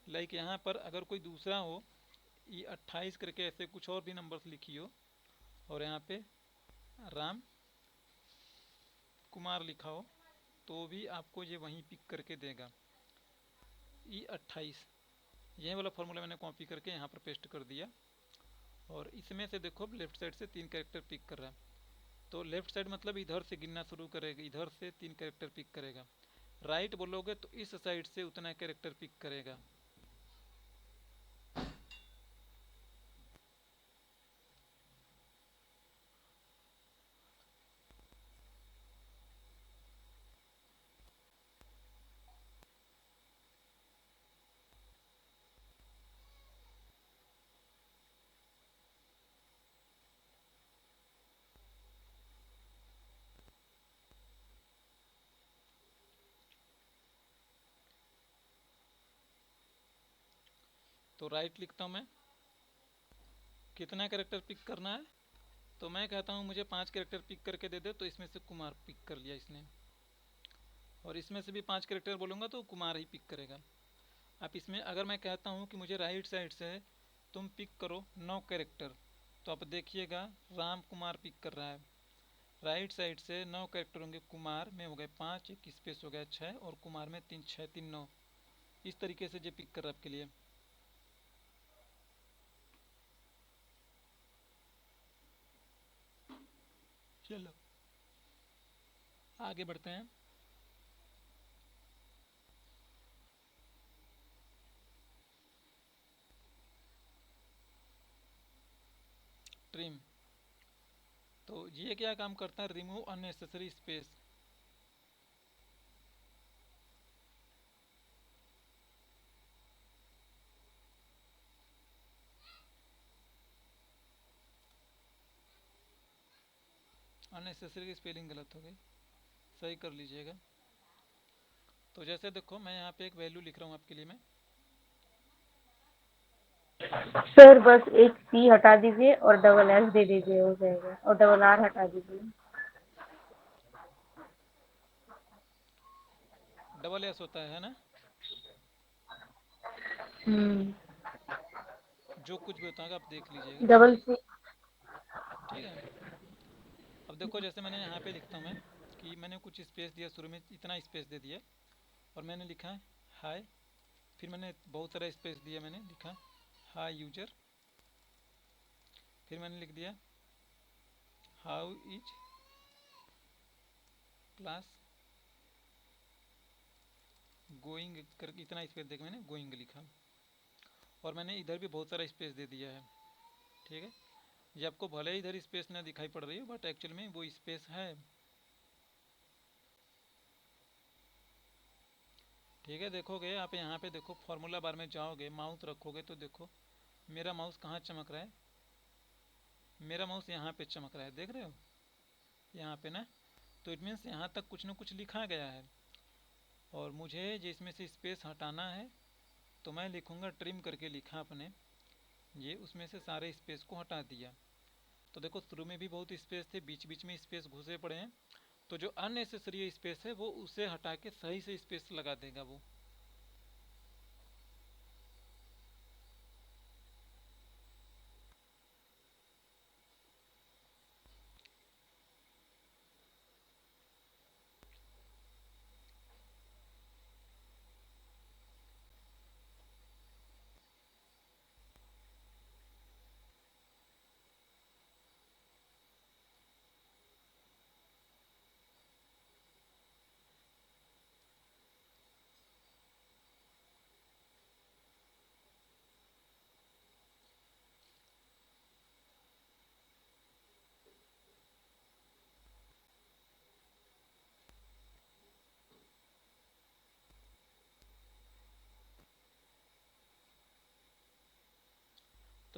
लाइक यहाँ पर अगर कोई दूसरा हो E28 करके ऐसे कुछ और भी नंबर्स लिखी हो और यहाँ पे राम कुमार लिखा हो तो भी आपको ये वहीं पिक करके देगा E28। यही वाला फॉर्मूला मैंने कॉपी करके यहाँ पर पेस्ट कर दिया। और इसमें से देखो लेफ्ट साइड से 3 कैरेक्टर पिक कर रहा है। तो लेफ्ट साइड मतलब इधर से गिनना शुरू करेगा, इधर से 3 कैरेक्टर पिक करेगा। राइट बोलोगे तो इस साइड से उतना कैरेक्टर पिक करेगा। तो राइट लिखता हूँ मैं, कितना कैरेक्टर पिक करना है। तो मैं कहता हूँ मुझे 5 कैरेक्टर पिक करके दे दे, तो इसमें से कुमार पिक कर लिया इसने। और इसमें से भी 5 कैरेक्टर बोलूँगा तो कुमार ही पिक करेगा। अब इसमें अगर मैं कहता हूँ कि मुझे राइट साइड से तुम पिक करो 9 कैरेक्टर, तो आप देखिएगा राम कुमार पिक कर रहा है। राइट साइड से 9 कैरेक्टर होंगे, कुमार में हो गए 5, एक स्पेस हो गया 6, और कुमार में 3 6 3 9। इस तरीके से जो पिक कर रहा है आपके लिए। चलो आगे बढ़ते हैं। ट्रिम, तो ये क्या काम करता है, रिमूव अननेसेसरी स्पेस। अननेसेसरी की स्पेलिंग गलत हो गई, सही कर लीजिएगा। तो जैसे देखो मैं यहाँ पे एक वैल्यू लिख रहा हूँ आपके लिए मैं। सर बस एक सी हटा दीजिए और डबल एस दे दीजिए, हो जाएगा, और डबल आर हटा दीजिए। डबल एस होता है ना, जो कुछ भी होता है आप देख लीजिएगा। Double C. ठीक है। अब देखो जैसे मैंने यहाँ पे लिखता हूँ मैं कि मैंने कुछ स्पेस दिया, शुरू में इतना स्पेस दे दिया और मैंने लिखा हाय, फिर मैंने बहुत सारा स्पेस दिया, मैंने लिखा हाय यूजर, फिर मैंने लिख दिया हाउ इज क्लास गोइंग करके इतना स्पेस देकर मैंने गोइंग लिखा। और मैंने इधर भी बहुत सारा स्पेस दे दिया है। ठीक है। ये आपको भले ही इधर स्पेस ना दिखाई पड़ रही हो, बट एक्चुअल में वो स्पेस है। ठीक है। देखोगे आप यहाँ पे देखो, फॉर्मूला बार में जाओगे, माउस रखोगे तो देखो मेरा माउस कहाँ चमक रहा है, मेरा माउस यहाँ पे चमक रहा है, देख रहे हो यहाँ पे ना। तो इट मीन्स यहाँ तक कुछ ना कुछ लिखा गया है और मुझे जिसमें से स्पेस हटाना है तो मैं लिखूँगा ट्रिम करके लिखा अपने, ये उसमें से सारे स्पेस को हटा दिया। तो देखो शुरू में भी बहुत स्पेस थे, बीच बीच में स्पेस घुसे पड़े हैं, तो जो अननेसेसरी स्पेस है वो उसे हटा के सही से स्पेस लगा देगा वो।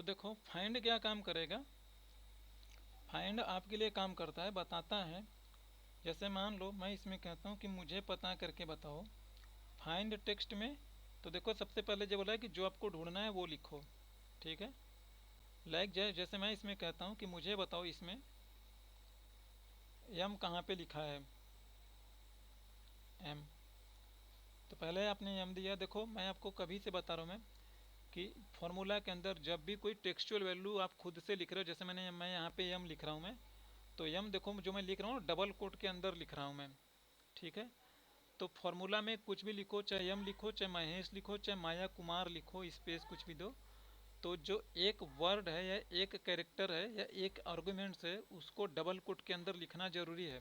देखो फाइंड क्या काम करेगा, फाइंड आपके लिए काम करता है, बताता है। जैसे मान लो मैं इसमें कहता हूँ कि मुझे पता करके बताओ फाइंड टेक्स्ट में, तो देखो सबसे पहले जो बोला है कि जो आपको ढूंढना है वो लिखो, ठीक है। लाइक जैसे मैं इसमें कहता हूँ कि मुझे बताओ इसमें एम कहाँ पे लिखा है, एम, तो पहले आपने एम दिया। देखो मैं आपको कभी से बता रहा हूँ मैं कि फॉर्मूला के अंदर जब भी कोई टेक्सचुअल वैल्यू आप खुद से लिख रहे हो, जैसे मैं यहाँ पे एम लिख रहा हूँ मैं, तो एम देखो जो मैं लिख रहा हूँ डबल कोट के अंदर लिख रहा हूँ मैं, ठीक है। तो फॉर्मूला में कुछ भी लिखो, चाहे एम लिखो, चाहे महेश लिखो, चाहे माया कुमार लिखो, स्पेस कुछ भी दो, तो जो एक वर्ड है या एक कैरेक्टर है या एक आर्गुमेंट्स है उसको डबल कोट के अंदर लिखना जरूरी है,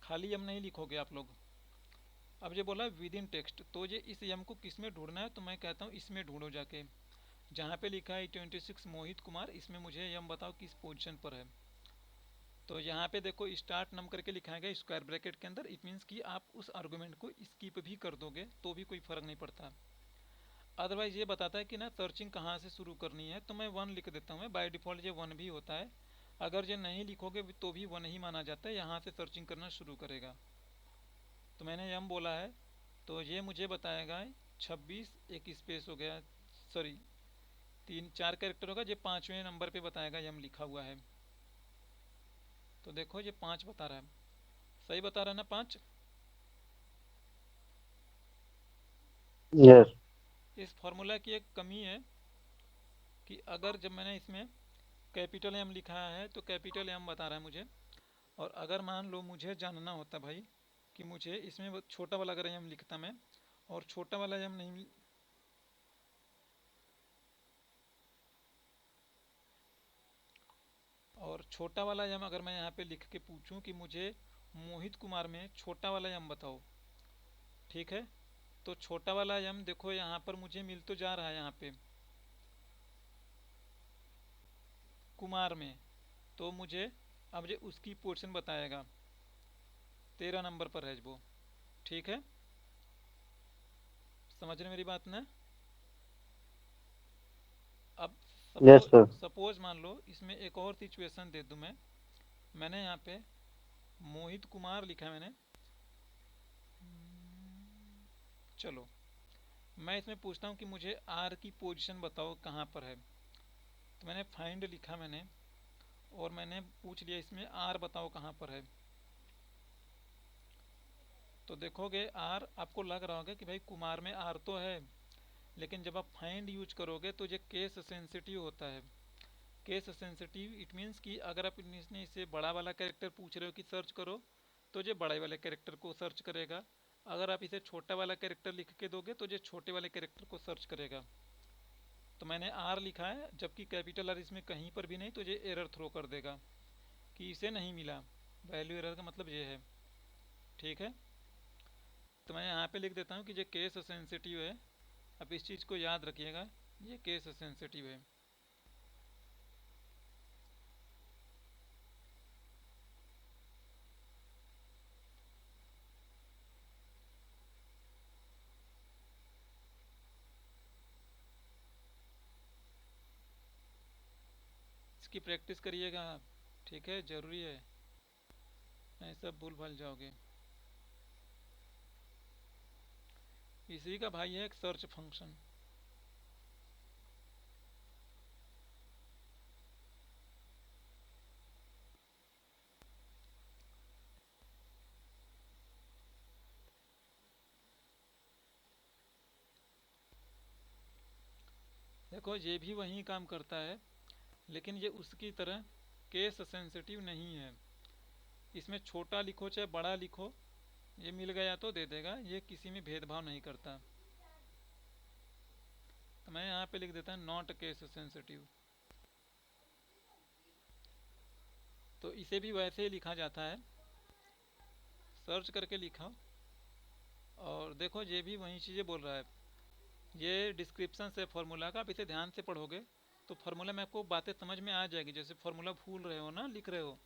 खाली एम नहीं लिखोगे आप लोग। अब ये बोला विद इन टेक्स्ट, तो ये इस एम को किस में ढूंढना है, तो मैं कहता हूँ इसमें ढूंढो जाके, जहाँ पे लिखा है 26 मोहित कुमार, इसमें मुझे एम बताओ किस पोजीशन पर है। तो यहाँ पे देखो स्टार्ट नम करके लिखा गया स्क्वायर ब्रैकेट के अंदर, इट मीन्स कि आप उस आर्गुमेंट को स्किप भी कर दोगे तो भी कोई फर्क नहीं पड़ता। अदरवाइज ये बताता है कि ना सर्चिंग कहाँ से शुरू करनी है, तो मैं 1 लिख देता हूँ, मैं बाय डिफ़ॉल्ट ये 1 भी होता है। अगर ये नहीं लिखोगे तो भी 1 ही माना जाता है, यहाँ से सर्चिंग करना शुरू करेगा। तो मैंने एम बोला है तो ये मुझे बताएगा 26, एक स्पेस हो गया, सॉरी 4 कैरेक्टर होगा, ये 5वें नंबर पे बताएगा एम लिखा हुआ है। तो देखो ये 5 बता रहा है, सही बता रहा है ना 5। यस। इस फॉर्मूला की एक कमी है कि अगर जब मैंने इसमें कैपिटल एम लिखा है तो कैपिटल एम बता रहा है मुझे, और अगर मान लो मुझे जानना होता भाई कि मुझे इसमें छोटा वाला अगर एम लिखता मैं और छोटा वाला एम नहीं, और छोटा वाला एम अगर मैं यहाँ पे लिख के पूछूं कि मुझे मोहित कुमार में छोटा वाला एम बताओ, ठीक है। तो छोटा वाला एम देखो यहाँ पर मुझे मिल तो जा रहा है यहाँ पे कुमार में, तो मुझे अब ये उसकी पोजीशन बताएगा, 13 नंबर पर है वो, ठीक है। समझ रहे मेरी बात ना। अब यस सपोज सर। सपोज मान लो इसमें एक और सिचुएशन दे दूं मैं, मैंने यहाँ पे मोहित कुमार लिखा है मैंने, चलो मैं इसमें पूछता हूँ कि मुझे आर की पोजीशन बताओ कहाँ पर है, तो मैंने फाइंड लिखा मैंने और मैंने पूछ लिया इसमें आर बताओ कहाँ पर है। तो देखोगे आर आपको लग रहा होगा कि भाई कुमार में आर तो है, लेकिन जब आप फाइंड यूज करोगे तो ये केस सेंसिटिव होता है। केस सेंसिटिव इट मीन्स कि अगर आप इससे बड़ा वाला कैरेक्टर पूछ रहे हो कि सर्च करो तो ये बड़े वाले कैरेक्टर को सर्च करेगा, अगर आप इसे छोटा वाला कैरेक्टर लिख के दोगे तो ये छोटे वाले कैरेक्टर को सर्च करेगा। तो मैंने आर लिखा है जबकि कैपिटल आर इसमें कहीं पर भी नहीं, तो ये एरर थ्रो कर देगा कि इसे नहीं मिला, वैल्यू एरर का मतलब ये है, ठीक है। तो मैं यहाँ पे लिख देता हूँ कि ये केस सेंसिटिव है, अब इस चीज़ को याद रखिएगा, ये केस सेंसिटिव है। इसकी प्रैक्टिस करिएगा आप, ठीक है, ज़रूरी है, नहीं सब भूल भाल जाओगे। इसी का भाई है एक सर्च फंक्शन। देखो ये भी वही काम करता है, लेकिन ये उसकी तरह केस सेंसिटिव नहीं है। इसमें छोटा लिखो चाहे बड़ा लिखो, ये मिल गया तो दे देगा, ये किसी में भेदभाव नहीं करता। तो मैं यहाँ पे लिख देता हूँ नॉट केस सेंसिटिव। तो इसे भी वैसे ही लिखा जाता है, सर्च करके लिखा, और देखो ये भी वही चीज़ें बोल रहा है, ये डिस्क्रिप्शन से फार्मूला का, आप इसे ध्यान से पढ़ोगे तो फार्मूला में आपको बातें समझ में आ जाएगी। जैसे फार्मूला भूल रहे हो ना, लिख रहे हो,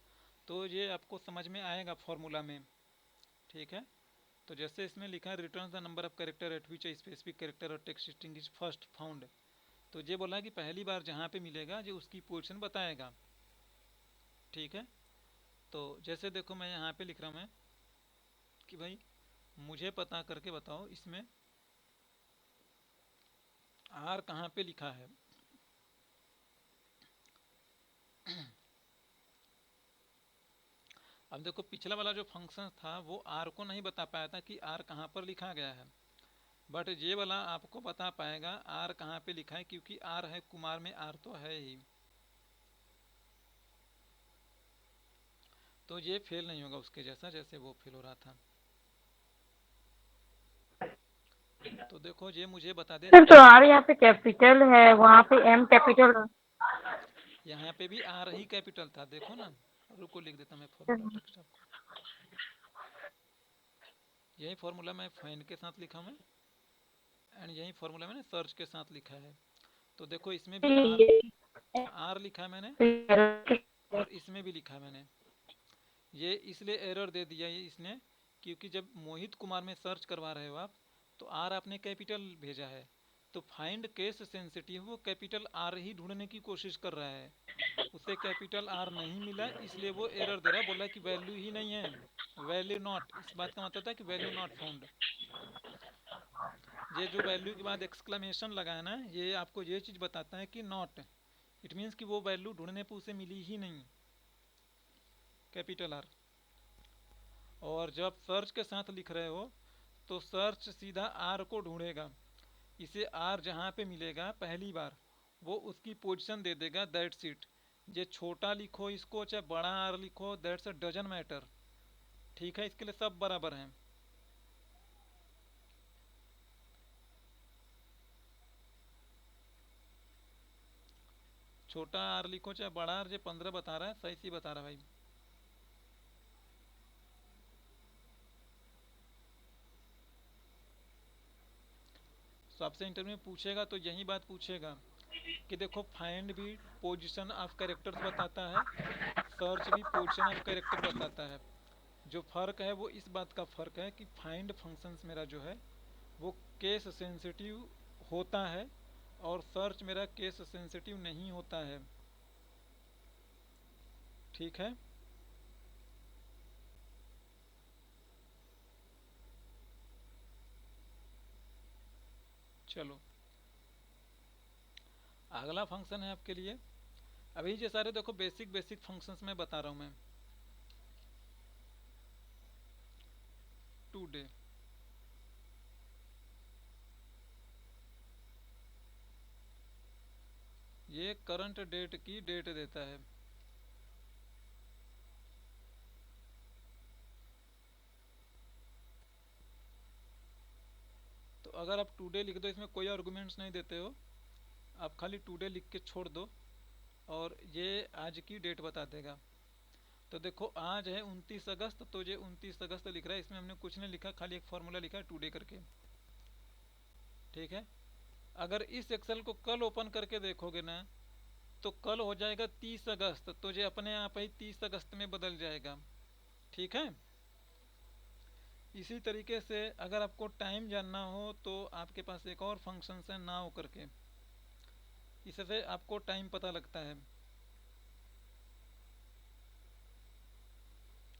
तो ये आपको समझ में आएगा फार्मूला में, ठीक है। तो जैसे इसमें लिखा है return the number of character at which a specific character और text string is first found, तो ये बोला कि पहली बार जहाँ पे मिलेगा जो उसकी पोजीशन बताएगा। ठीक है, तो जैसे देखो मैं यहाँ पे लिख रहा हूँ मैं कि भाई मुझे पता करके बताओ इसमें आर कहाँ पे लिखा है। अब देखो पिछला वाला जो फंक्शन था वो आर को नहीं बता पाया था कि आर कहाँ पर लिखा गया है, बट ये वाला आपको बता पाएगा आर कहाँ पे लिखा है, क्योंकि आर है कुमार में, आर तो है ही, तो ये फेल नहीं होगा उसके जैसा जैसे वो फेल हो रहा था। तो देखो ये मुझे बता दे, सर तो आर यहाँ पे कैपिटल है, वहाँ पे एम कैपिटल। यहाँ पे भी आर ही कैपिटल था, देखो ना। रुको लिख देता मैं फॉर्मूला टेक्स्ट आपको। यही फॉर्मूला मैं फाइंड के साथ लिखा मैं, एंड यही फॉर्मूला मैंने सर्च के साथ लिखा है। तो देखो इसमें भी आर लिखा है मैंने और इसमें भी लिखा है मैंने। ये इसलिए एरर दे दिया ये इसने क्योंकि जब मोहित कुमार में सर्च करवा रहे हो आप तो आर आपने कैपिटल भेजा है, तो फाइंड केस सेंसिटिव वो कैपिटल आर ही ढूंढने की कोशिश कर रहा है, उसे कैपिटल आर नहीं मिला इसलिए वो एरर दे रहा है, बोला कि वैल्यू ही नहीं है, वैल्यू नॉट। इस बात का मतलब था कि वैल्यू नॉट फाउंड। ये जो वैल्यू के बाद एक्सक्लेमेशन लगाया ना, ये आपको ये चीज़ बताता है कि नॉट, इट मीन्स कि वो वैल्यू ढूंढने पर उसे मिली ही नहीं, कैपिटल आर। और जब सर्च के साथ लिख रहे हो तो सर्च सीधा आर को ढूंढेगा, इसे आर जहाँ पे मिलेगा पहली बार वो उसकी पोजीशन दे देगा, दैट्स इट। ये छोटा लिखो इसको चाहे बड़ा आर लिखो, दैट्स डजन मैटर। ठीक है, इसके लिए सब बराबर हैं। छोटा आर लिखो चाहे बड़ा आर, ये 15 बता रहा है, सही सी बता रहा है भाई। तो आपसे इंटरव्यू में पूछेगा तो यही बात पूछेगा कि देखो फाइंड भी पोजीशन ऑफ कैरेक्टर्स बताता है, सर्च भी पोजीशन ऑफ कैरेक्टर बताता है। जो फ़र्क है वो इस बात का फ़र्क है कि फाइंड फंक्शंस मेरा जो है वो केस सेंसिटिव होता है और सर्च मेरा केस सेंसिटिव नहीं होता है। ठीक है, चलो अगला फंक्शन है आपके लिए। अभी ये सारे देखो बेसिक बेसिक फंक्शंस में बता रहा हूँ मैं। टुडे, ये करंट डेट की डेट देता है। तो अगर आप टुडे लिख दो, इसमें कोई आर्गुमेंट्स नहीं देते हो, आप खाली टुडे लिख के छोड़ दो और ये आज की डेट बता देगा। तो देखो आज है 29 अगस्त, तो ये 29 अगस्त लिख रहा है, इसमें हमने कुछ नहीं लिखा, खाली एक फार्मूला लिखा है टुडे करके। ठीक है, अगर इस एक्सेल को कल ओपन करके देखोगे ना तो कल हो जाएगा 30 अगस्त, तो ये अपने आप ही 30 अगस्त में बदल जाएगा। ठीक है, इसी तरीके से अगर आपको टाइम जानना हो तो आपके पास एक और फंक्शन है नाउ करके, इससे आपको टाइम पता लगता है,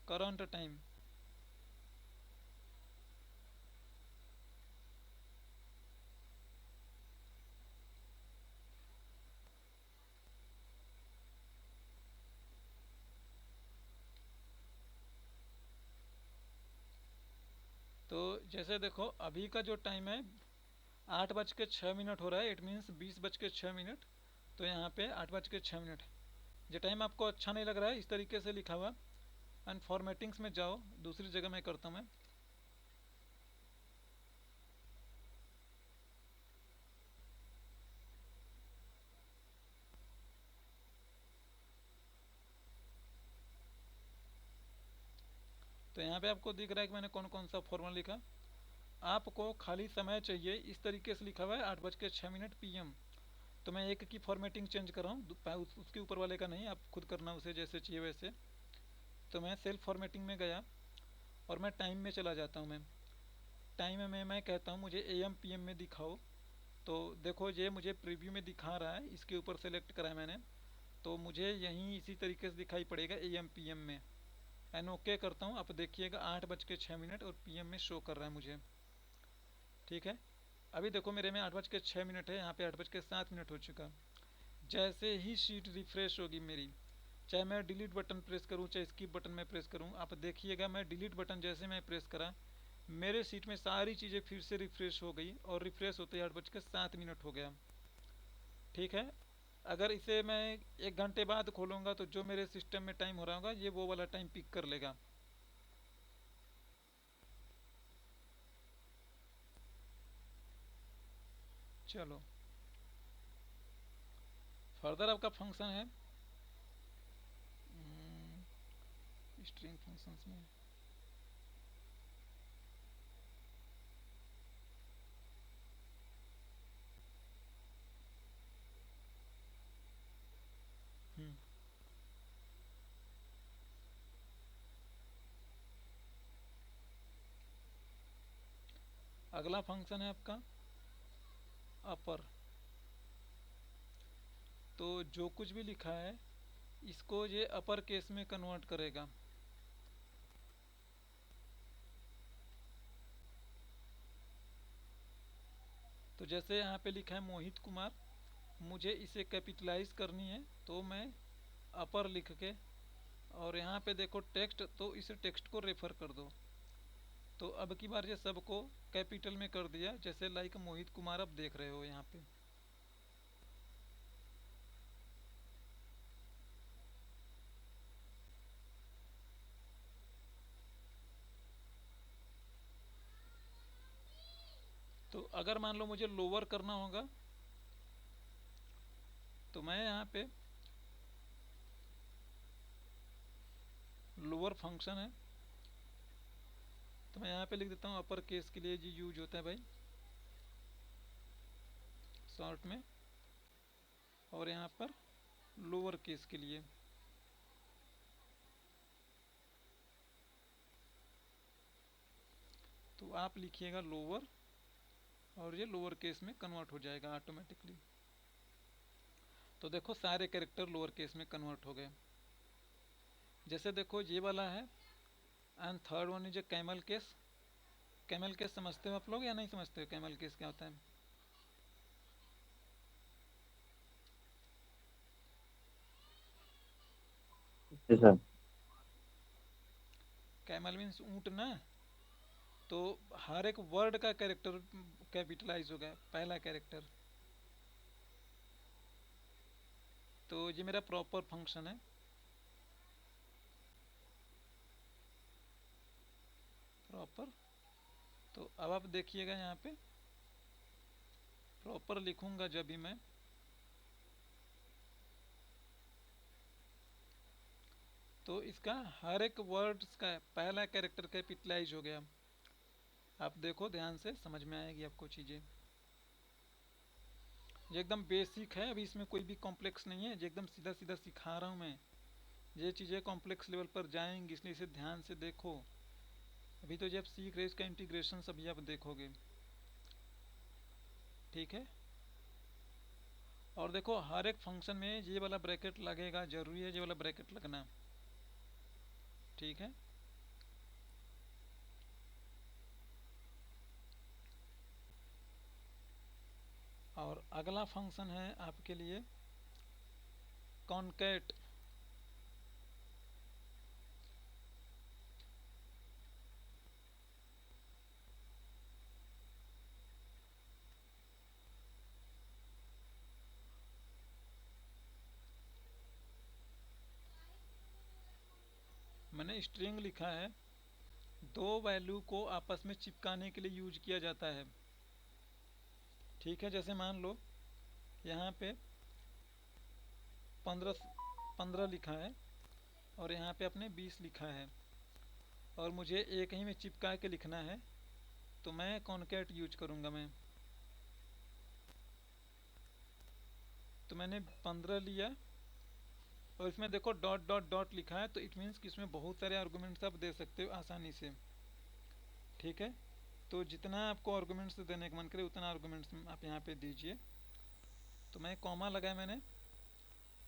करंट टाइम। तो जैसे देखो अभी का जो टाइम है 8:06 हो रहा है, इट मीन्स 20:06। तो यहाँ पे 8:06 है। जो टाइम आपको अच्छा नहीं लग रहा है इस तरीके से लिखा हुआ, एंड फॉर्मेटिंग्स में जाओ, दूसरी जगह मैं करता हूँ मैं। तो यहाँ पे आपको दिख रहा है कि मैंने कौन कौन सा फॉर्मूला लिखा। आपको खाली समय चाहिए, इस तरीके से लिखा हुआ है 8:06 PM। तो मैं एक की फॉर्मेटिंग चेंज कर रहा हूँ, उसके ऊपर वाले का नहीं, आप खुद करना उसे जैसे चाहिए वैसे। तो मैं सेल्फ फॉर्मेटिंग में गया और मैं टाइम में चला जाता हूँ। मैं टाइम में मैं कहता हूँ मुझे AM PM में दिखाओ, तो देखो ये मुझे प्रीव्यू में दिखा रहा है, इसके ऊपर सेलेक्ट करा है मैंने, तो मुझे यहीं इसी तरीके से दिखाई पड़ेगा AM PM में। एन ओके करता हूँ, आप देखिएगा 8:06 और PM में शो कर रहा है मुझे। ठीक है, अभी देखो मेरे में 8:06 है, यहाँ पे 8:07 हो चुका। जैसे ही शीट रिफ्रेश होगी मेरी, चाहे मैं डिलीट बटन प्रेस करूँ चाहे स्किप बटन में प्रेस करूँ, आप देखिएगा मैं डिलीट बटन जैसे मैं प्रेस करा, मेरे सीट में सारी चीज़ें फिर से रिफ्रेश हो गई और रिफ्रेश होते ही 8:07 हो गया। ठीक है, अगर इसे मैं 1 घंटे बाद खोलूँगा तो जो मेरे सिस्टम में टाइम हो रहा होगा ये वो वाला टाइम पिक कर लेगा। चलो फर्दर आपका फंक्शन है स्ट्रिंग फंक्शंस में। हम्म, अगला फंक्शन है आपका अपर। तो जो कुछ भी लिखा है इसको ये अपर केस में कन्वर्ट करेगा। तो जैसे यहाँ पे लिखा है मोहित कुमार, मुझे इसे कैपिटलाइज करनी है तो मैं अपर लिख के, और यहाँ पे देखो टेक्स्ट, तो इस टेक्स्ट को रेफर कर दो। तो अब की बार ये सबको कैपिटल में कर दिया, जैसे लाइक मोहित कुमार अब देख रहे हो यहाँ पे। तो अगर मान लो मुझे लोअर करना होगा तो मैं यहाँ पे लोअर फंक्शन है तो मैं यहाँ पे लिख देता हूँ अपर केस के लिए जी यूज होता है भाई शॉर्ट में, और यहाँ पर लोअर केस के लिए। तो आप लिखिएगा लोअर और ये लोअर केस में कन्वर्ट हो जाएगा ऑटोमेटिकली। तो देखो सारे कैरेक्टर लोअर केस में कन्वर्ट हो गए। जैसे देखो ये वाला है, and third one is a camel case. Camel case समझते हो आप लोग या नहीं समझते हो कैमल केस क्या होता है? जी सर। कैमल मीन्स ऊँट ना, तो हर एक वर्ड का कैरेक्टर कैपिटलाइज हो गया, पहला कैरेक्टर। तो ये मेरा प्रॉपर फंक्शन है। प्रॉपर, तो अब आप देखिएगा यहाँ पे प्रॉपर लिखूंगा जब भी मैं, तो इसका हर एक वर्ड्स का पहला कैरेक्टर कैपिटलाइज हो गया। आप देखो ध्यान से, समझ में आएगी आपको चीज़ें। ये एकदम बेसिक है, अभी इसमें कोई भी कॉम्प्लेक्स नहीं है, ये एकदम सीधा सीधा सिखा रहा हूँ मैं। ये चीज़ें कॉम्प्लेक्स लेवल पर जाएंगी, इसलिए इसे ध्यान से देखो। अभी तो जब सीख रहे इसका इंटीग्रेशन सभी आप देखोगे। ठीक है, और देखो हर एक फंक्शन में ये वाला ब्रैकेट लगेगा, जरूरी है ये वाला ब्रैकेट लगना। ठीक है, और अगला फंक्शन है आपके लिए कॉन्कैट। मैंने स्ट्रिंग लिखा है, दो वैल्यू को आपस में चिपकाने के लिए यूज किया जाता है। ठीक है, जैसे मान लो यहाँ पे 15 लिखा है और यहाँ पे अपने 20 लिखा है, और मुझे एक ही में चिपका के लिखना है, तो मैं कॉन्कैट यूज करूँगा मैं। तो मैंने 15 लिया और इसमें देखो डॉट डॉट डॉट लिखा है, तो इट मीन्स कि इसमें बहुत सारे आर्गुमेंट्स आप दे सकते हो आसानी से। ठीक है, तो जितना आपको आर्गूमेंट्स देने का मन करे उतना आर्गूमेंट्स आप यहाँ पे दीजिए। तो मैं कॉमा लगाया मैंने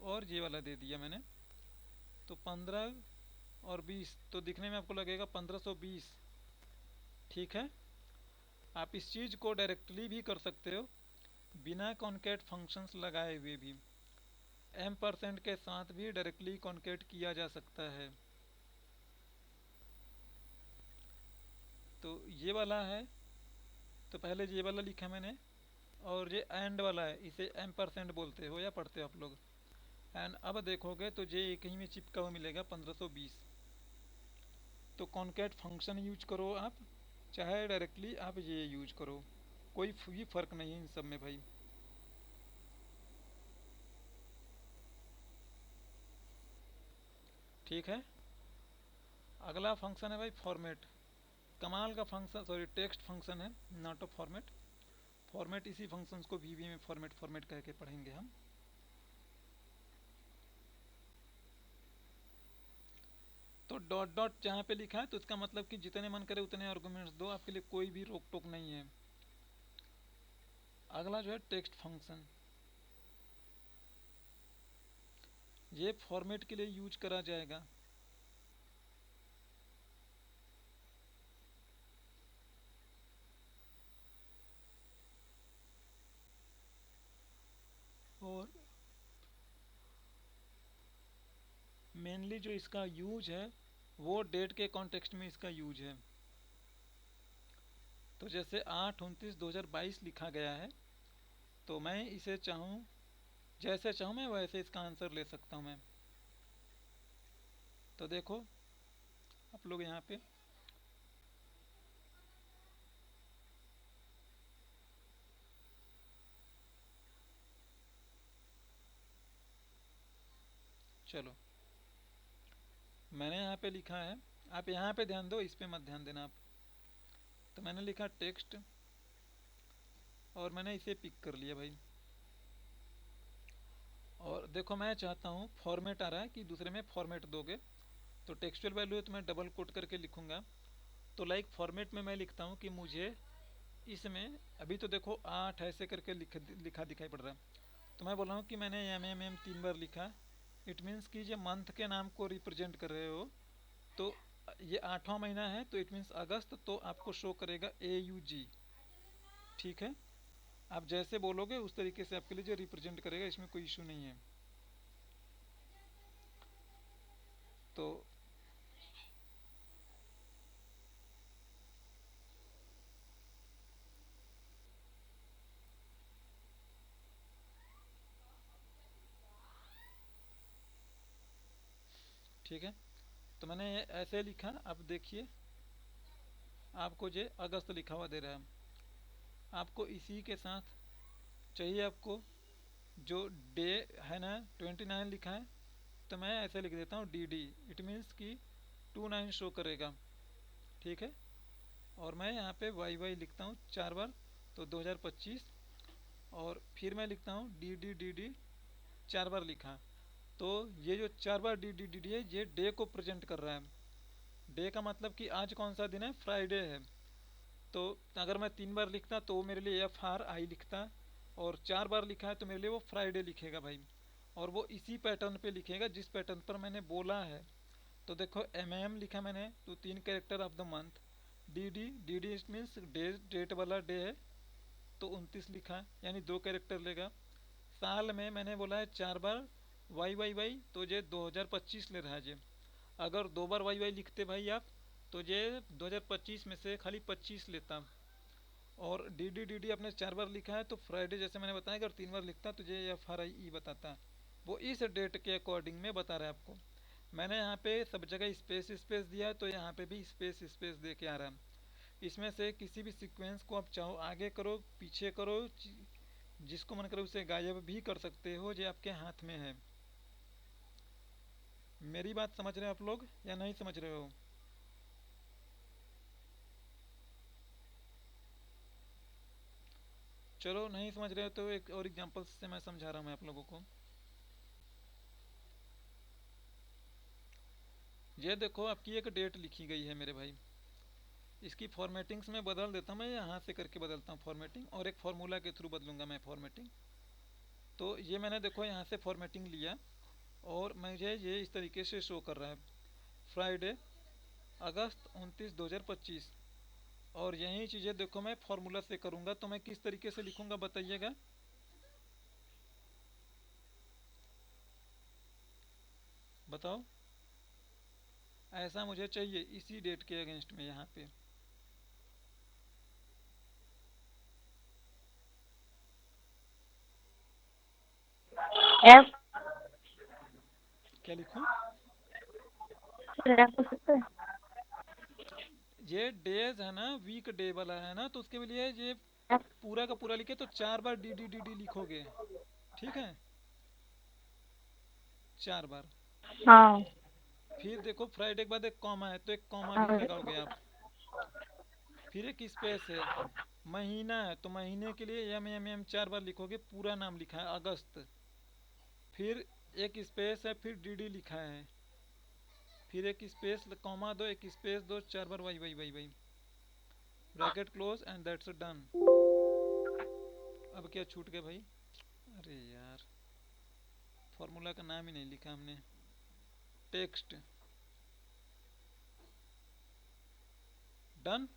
और ये वाला दे दिया मैंने। तो 15 और 20 तो दिखने में आपको लगेगा 1520। ठीक है, आप इस चीज़ को डायरेक्टली भी कर सकते हो बिना कॉन्केट फंक्शंस लगाए हुए भी। M% के साथ भी डायरेक्टली कॉन्केट किया जा सकता है। तो ये वाला है, तो पहले ये वाला लिखा मैंने, और ये एंड वाला है, इसे M% बोलते हो या पढ़ते हो आप लोग। एंड अब देखोगे तो ये एक ही में चिपका हुआ मिलेगा 1520। तो कॉन्केट फंक्शन यूज करो आप, चाहे डायरेक्टली आप ये यूज करो, कोई भी फ़र्क नहीं है इन सब में भाई। ठीक है, अगला फंक्शन है भाई फॉर्मेट। कमाल का फंक्शन, सॉरी टेक्स्ट फंक्शन है, नॉट अ फॉर्मेट। फॉर्मेट इसी फंक्शंस को वीवी में फॉर्मेट फॉर्मेट कह के पढ़ेंगे हम। तो डॉट डॉट जहाँ पे लिखा है तो इसका मतलब कि जितने मन करे उतने आर्गुमेंट्स दो, आपके लिए कोई भी रोक टोक नहीं है। अगला जो है टेक्स्ट फंक्शन, ये फॉर्मेट के लिए यूज करा जाएगा। और मेनली जो इसका यूज है वो डेट के कॉन्टेक्स्ट में इसका यूज है। तो जैसे 8/29/2022 लिखा गया है, तो मैं इसे चाहूँ, जैसे चाहूँ मैं वैसे इसका आंसर ले सकता हूँ मैं। तो देखो आप लोग यहाँ पे चलो, मैंने यहाँ पे लिखा है, आप यहाँ पे ध्यान दो, इस पे मत ध्यान देना आप। तो मैंने लिखा टेक्स्ट और मैंने इसे पिक कर लिया भाई। और देखो मैं चाहता हूँ फॉर्मेट आ रहा है कि दूसरे में फॉर्मेट दोगे, तो टेक्सचुअल वैल्यू है तो मैं डबल कोट करके लिखूँगा। तो लाइक फॉर्मेट में मैं लिखता हूँ कि मुझे इसमें, अभी तो देखो 8 ऐसे करके लिखा दिखाई पड़ रहा है, तो मैं बोल रहा हूँ कि मैंने MM 3 बार लिखा। इट मीन्स कि ये मंथ के नाम को रिप्रेजेंट कर रहे हो, तो ये 8वां महीना है तो इट मीन्स अगस्त, तो आपको शो करेगा AUG। ठीक है, आप जैसे बोलोगे उस तरीके से आपके लिए जो रिप्रेजेंट करेगा, इसमें कोई इशू नहीं है। तो ठीक है, तो मैंने ऐसे लिखा। अब देखिए आपको ये अगस्त लिखा हुआ दे रहा है, आपको इसी के साथ चाहिए, आपको जो डे है ना 29 लिखा है, तो मैं ऐसे लिख देता हूँ DD। इट मीन्स कि 29 शो करेगा। ठीक है, और मैं यहाँ पे YY लिखता हूँ 4 बार, तो 2025। और फिर मैं लिखता हूँ DD 4 बार लिखा, तो ये जो 4 बार DD है ये डे को प्रेजेंट कर रहा है। डे का मतलब कि आज कौन सा दिन है, फ्राइडे है। तो अगर मैं 3 बार लिखता तो वो मेरे लिए FRI लिखता, और 4 बार लिखा है तो मेरे लिए वो फ्राइडे लिखेगा भाई। और वो इसी पैटर्न पे लिखेगा जिस पैटर्न पर मैंने बोला है। तो देखो MM लिखा मैंने, तो 3 character of the month. DD means day, date वाला डे है, तो 29 लिखा, यानी 2 कैरेक्टर लेगा। साल में मैंने बोला है 4 बार YYY, तो ये 2025 ले रहा है। ये अगर 2 बार YY लिखते भाई आप, तो ये 2025 में से खाली 25 लेता। और DD आपने 4 बार लिखा है, तो फ्राइडे जैसे मैंने बताया, अगर 3 बार लिखता तो ये FRIE बताता। वो इस डेट के अकॉर्डिंग में बता रहा है आपको। मैंने यहाँ पे सब जगह स्पेस स्पेस दिया है, तो यहाँ पे भी स्पेस स्पेस दे के आ रहा है। इसमें से किसी भी सीक्वेंस को आप चाहो आगे करो पीछे करो, जिसको मन करे उसे गायब भी कर सकते हो, ये आपके हाथ में है। मेरी बात समझ रहे हो आप लोग या नहीं समझ रहे हो? चलो नहीं समझ रहे हो तो एक और एग्जांपल से मैं समझा रहा हूँ मैं आप लोगों को। ये देखो आपकी एक डेट लिखी गई है मेरे भाई, इसकी फॉर्मेटिंग्स में बदल देता हूँ मैं, यहाँ से करके बदलता हूँ फॉर्मेटिंग, और एक फार्मूला के थ्रू बदलूंगा मैं फॉर्मेटिंग। तो ये मैंने देखो यहाँ से फॉर्मेटिंग लिया और मुझे ये इस तरीके से शो कर रहा है, फ्राइडे अगस्त 29 2025। और यही चीज़ें देखो मैं फार्मूला से करूँगा, तो मैं किस तरीके से लिखूँगा बताइएगा। बताओ, ऐसा मुझे चाहिए इसी डेट के अगेंस्ट में यहाँ पे। एफ क्या लिखूँ? एफ हो सकता है। ये डेज है ना, वीक डे वाला है ना, तो उसके लिए ये एफ पूरा का पूरा लिखे तो 4 बार डी डी डी डी लिखोगे, ठीक है, 4 बार। हाँ फिर देखो फ्राइडे के बाद एक कॉमा है, तो एक कॉमा भी हाँ लगाओगे आप। फिर एक स्पेस है, महीना है तो महीने के लिए एम एम एम 4 बार लिखोगे, पूरा नाम लिखा है अगस्त। फिर एक स्पेस है, फिर डी डी लिखा है, फिर एक स्पेस कॉमा दो, एक स्पेस दो, 4 बार Y Y Y Y, bracket close and that's done. अब क्या छूट गया भाई? अरे यार, फॉर्मूला का नाम ही नहीं लिखा हमने। Text done.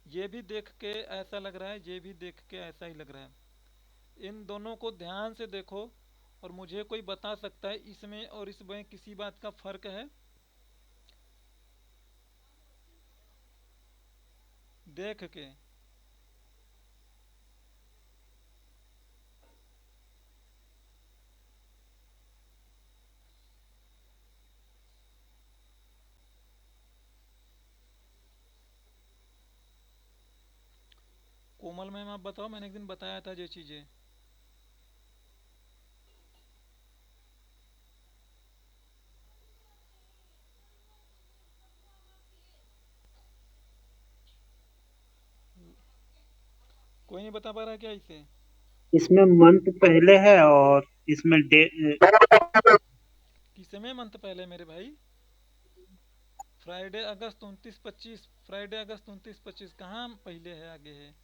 ये भी देख के ऐसा लग रहा है, ये भी देख के ऐसा ही लग रहा है। इन दोनों को ध्यान से देखो और मुझे कोई बता सकता है इसमें और इसमें किसी बात का फर्क है? देख के कोमल मैम आप बताओ, मैंने एक दिन बताया था ये चीजें। कोई नहीं बता पा रहा क्या इसे? इसमें मंथ पहले है और इसमें डे। किसमें मंथ पहले मेरे भाई? फ्राइडे अगस्त 29 25, फ्राइडे अगस्त 29 25 कहाँ पहले है आगे है?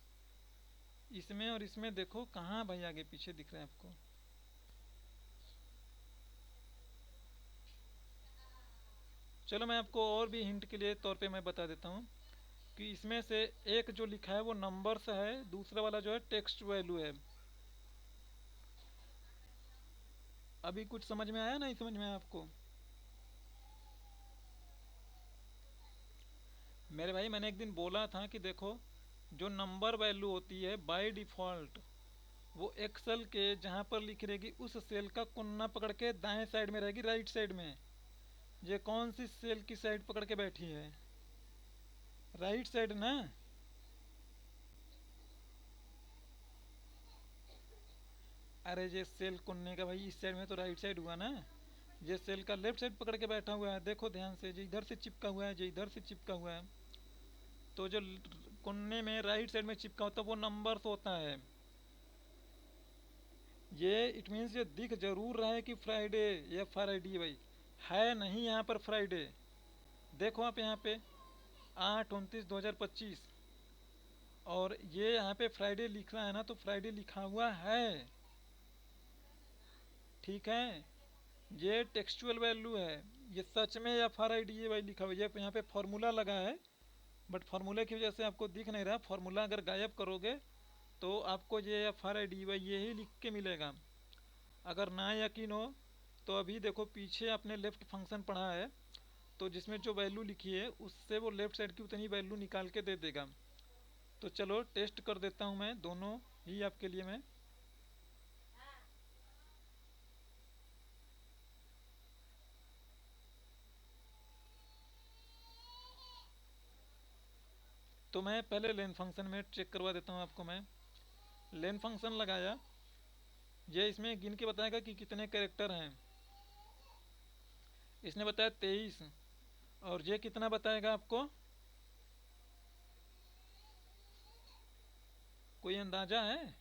इसमें और इसमें देखो कहाँ भाई आगे पीछे दिख रहे हैं आपको? चलो मैं आपको और भी हिंट के लिए तौर पे मैं बता देता हूँ कि इसमें से एक जो लिखा है वो नंबर्स है, दूसरा वाला जो है टेक्स्ट वैल्यू है। अभी कुछ समझ में आया? नहीं समझ में आया आपको? मेरे भाई मैंने एक दिन बोला था कि देखो, जो नंबर वैल्यू होती है बाय डिफ़ॉल्ट वो एक्सेल के जहाँ पर लिख रहेगी उस सेल का कोना पकड़ के दाएं साइड में रहेगी, राइट साइड में। ये कौन सी सेल की साइड पकड़ के बैठी है? राइट साइड ना। अरे ये सेल कोने का भाई इस साइड में तो राइट साइड हुआ ना। ये सेल का लेफ्ट साइड पकड़ के बैठा हुआ है, देखो ध्यान से, जो इधर से चिपका हुआ है, जो इधर से चिपका हुआ है। तो जो कोने में राइट साइड में चिपका होता है वो नंबर्स होता है। ये इट मीन्स ये दिख जरूर रहा है कि फ्राइडे या फ्राइडे भाई है नहीं यहाँ पर फ्राइडे। देखो आप यहाँ पे 8/29/2025 और ये यहाँ पे फ्राइडे लिख रहा है ना, तो फ्राइडे लिखा हुआ है, ठीक है। ये टेक्सचुअल वैल्यू है, ये सच में F R I D A Y लिखा हुआ है। ये यहाँ पे फॉर्मूला लगा है, बट फार्मूले की वजह से आपको दिख नहीं रहा। फार्मूला अगर गायब करोगे तो आपको ये F R I D Y यही लिख के मिलेगा। अगर ना यकीन हो तो अभी देखो पीछे आपने लेफ्ट फंक्शन पढ़ा है, तो जिसमें जो वैल्यू लिखी है उससे वो लेफ्ट साइड की उतनी वैल्यू निकाल के दे देगा। तो चलो टेस्ट कर देता हूँ मैं दोनों ही आपके लिए मैं। तो मैं पहले लेन फंक्शन में चेक करवा देता हूँ आपको। मैं लेन फंक्शन लगाया, ये इसमें गिन के बताएगा कि कितने कैरेक्टर हैं। इसने बताया 23, और ये कितना बताएगा आपको? कोई अंदाजा है?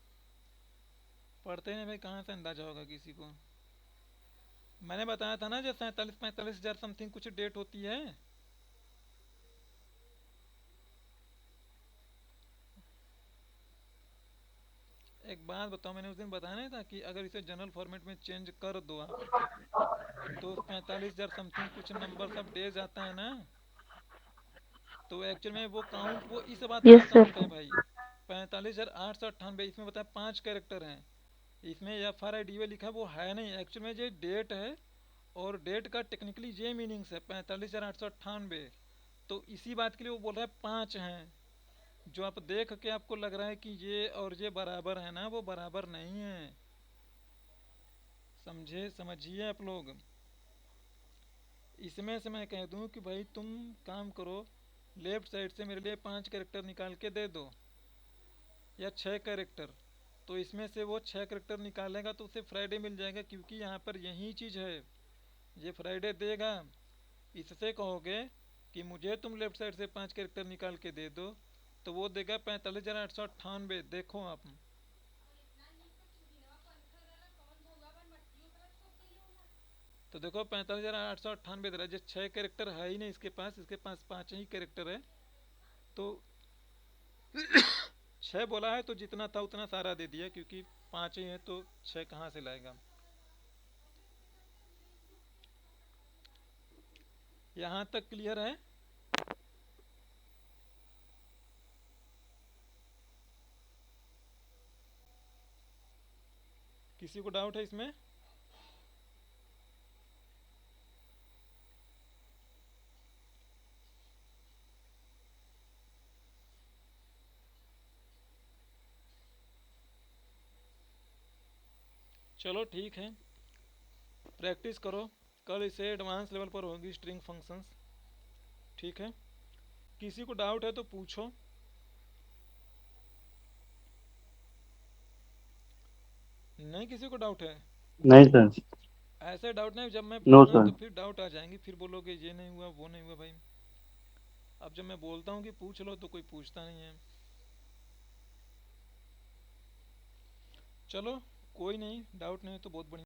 पढ़ते नहीं भाई, कहाँ से अंदाजा होगा किसी को? मैंने बताया था ना, जो 47-45 हजार समथिंग कुछ डेट होती है। एक बात बताओ, मैंने उस दिन बताया नहीं था कि अगर इसे जनरल फॉर्मेट में चेंज कर दो आप, तो 45,000 समथिंग कुछ नंबर सब डेज आता है ना, तो एक्चुअल में वो काउंट वो इस बात का यस सर। काउंट है भाई। 45,898 इसमें बताया 5 कैरेक्टर हैं, इसमें FRIDA लिखा है वो है नहीं, एक्चुअल में ये डेट है, और डेट का टेक्निकली ये मीनिंग्स है 45,898। तो इसी बात के लिए वो बोल रहा है 5 हैं। जो आप देख के आपको लग रहा है कि ये और ये बराबर है ना, वो बराबर नहीं है, समझे, समझिए आप लोग। इसमें से मैं कह दूं कि भाई तुम काम करो, लेफ्ट साइड से मेरे लिए 5 कैरेक्टर निकाल के दे दो, या 6 कैरेक्टर। तो इसमें से वो 6 कैरेक्टर निकालेगा तो उसे फ्राइडे मिल जाएगा, क्योंकि यहाँ पर यही चीज़ है, ये फ्राइडे देगा। इससे कहोगे कि मुझे तुम लेफ्ट साइड से 5 कैरेक्टर निकाल के दे दो, तो वो देगा 45,898। देखो आप, तो देखो 45,898 दे रहा है, जो 6 कैरेक्टर है ही नहीं इसके पास, इसके पास 5 ही कैरेक्टर है। तो 6 बोला है तो जितना था उतना सारा दे दिया, क्योंकि 5 ही है तो 6 कहाँ से लाएगा। यहाँ तक क्लियर है? किसी को डाउट है इसमें? चलो ठीक है, प्रैक्टिस करो, कल इसे एडवांस लेवल पर होगी स्ट्रिंग फंक्शंस, ठीक है। किसी को डाउट है तो पूछो। नहीं किसी को डाउट है? नहीं सर। ऐसे डाउट नहीं, जब मैं नो बोलूँगा सर। तो फिर डाउट आ जाएंगी, फिर बोलोगे ये नहीं हुआ वो नहीं हुआ भाई। अब जब मैं बोलता हूँ कि पूछ लो तो कोई पूछता नहीं है। चलो कोई नहीं, डाउट नहीं तो बहुत बढ़िया।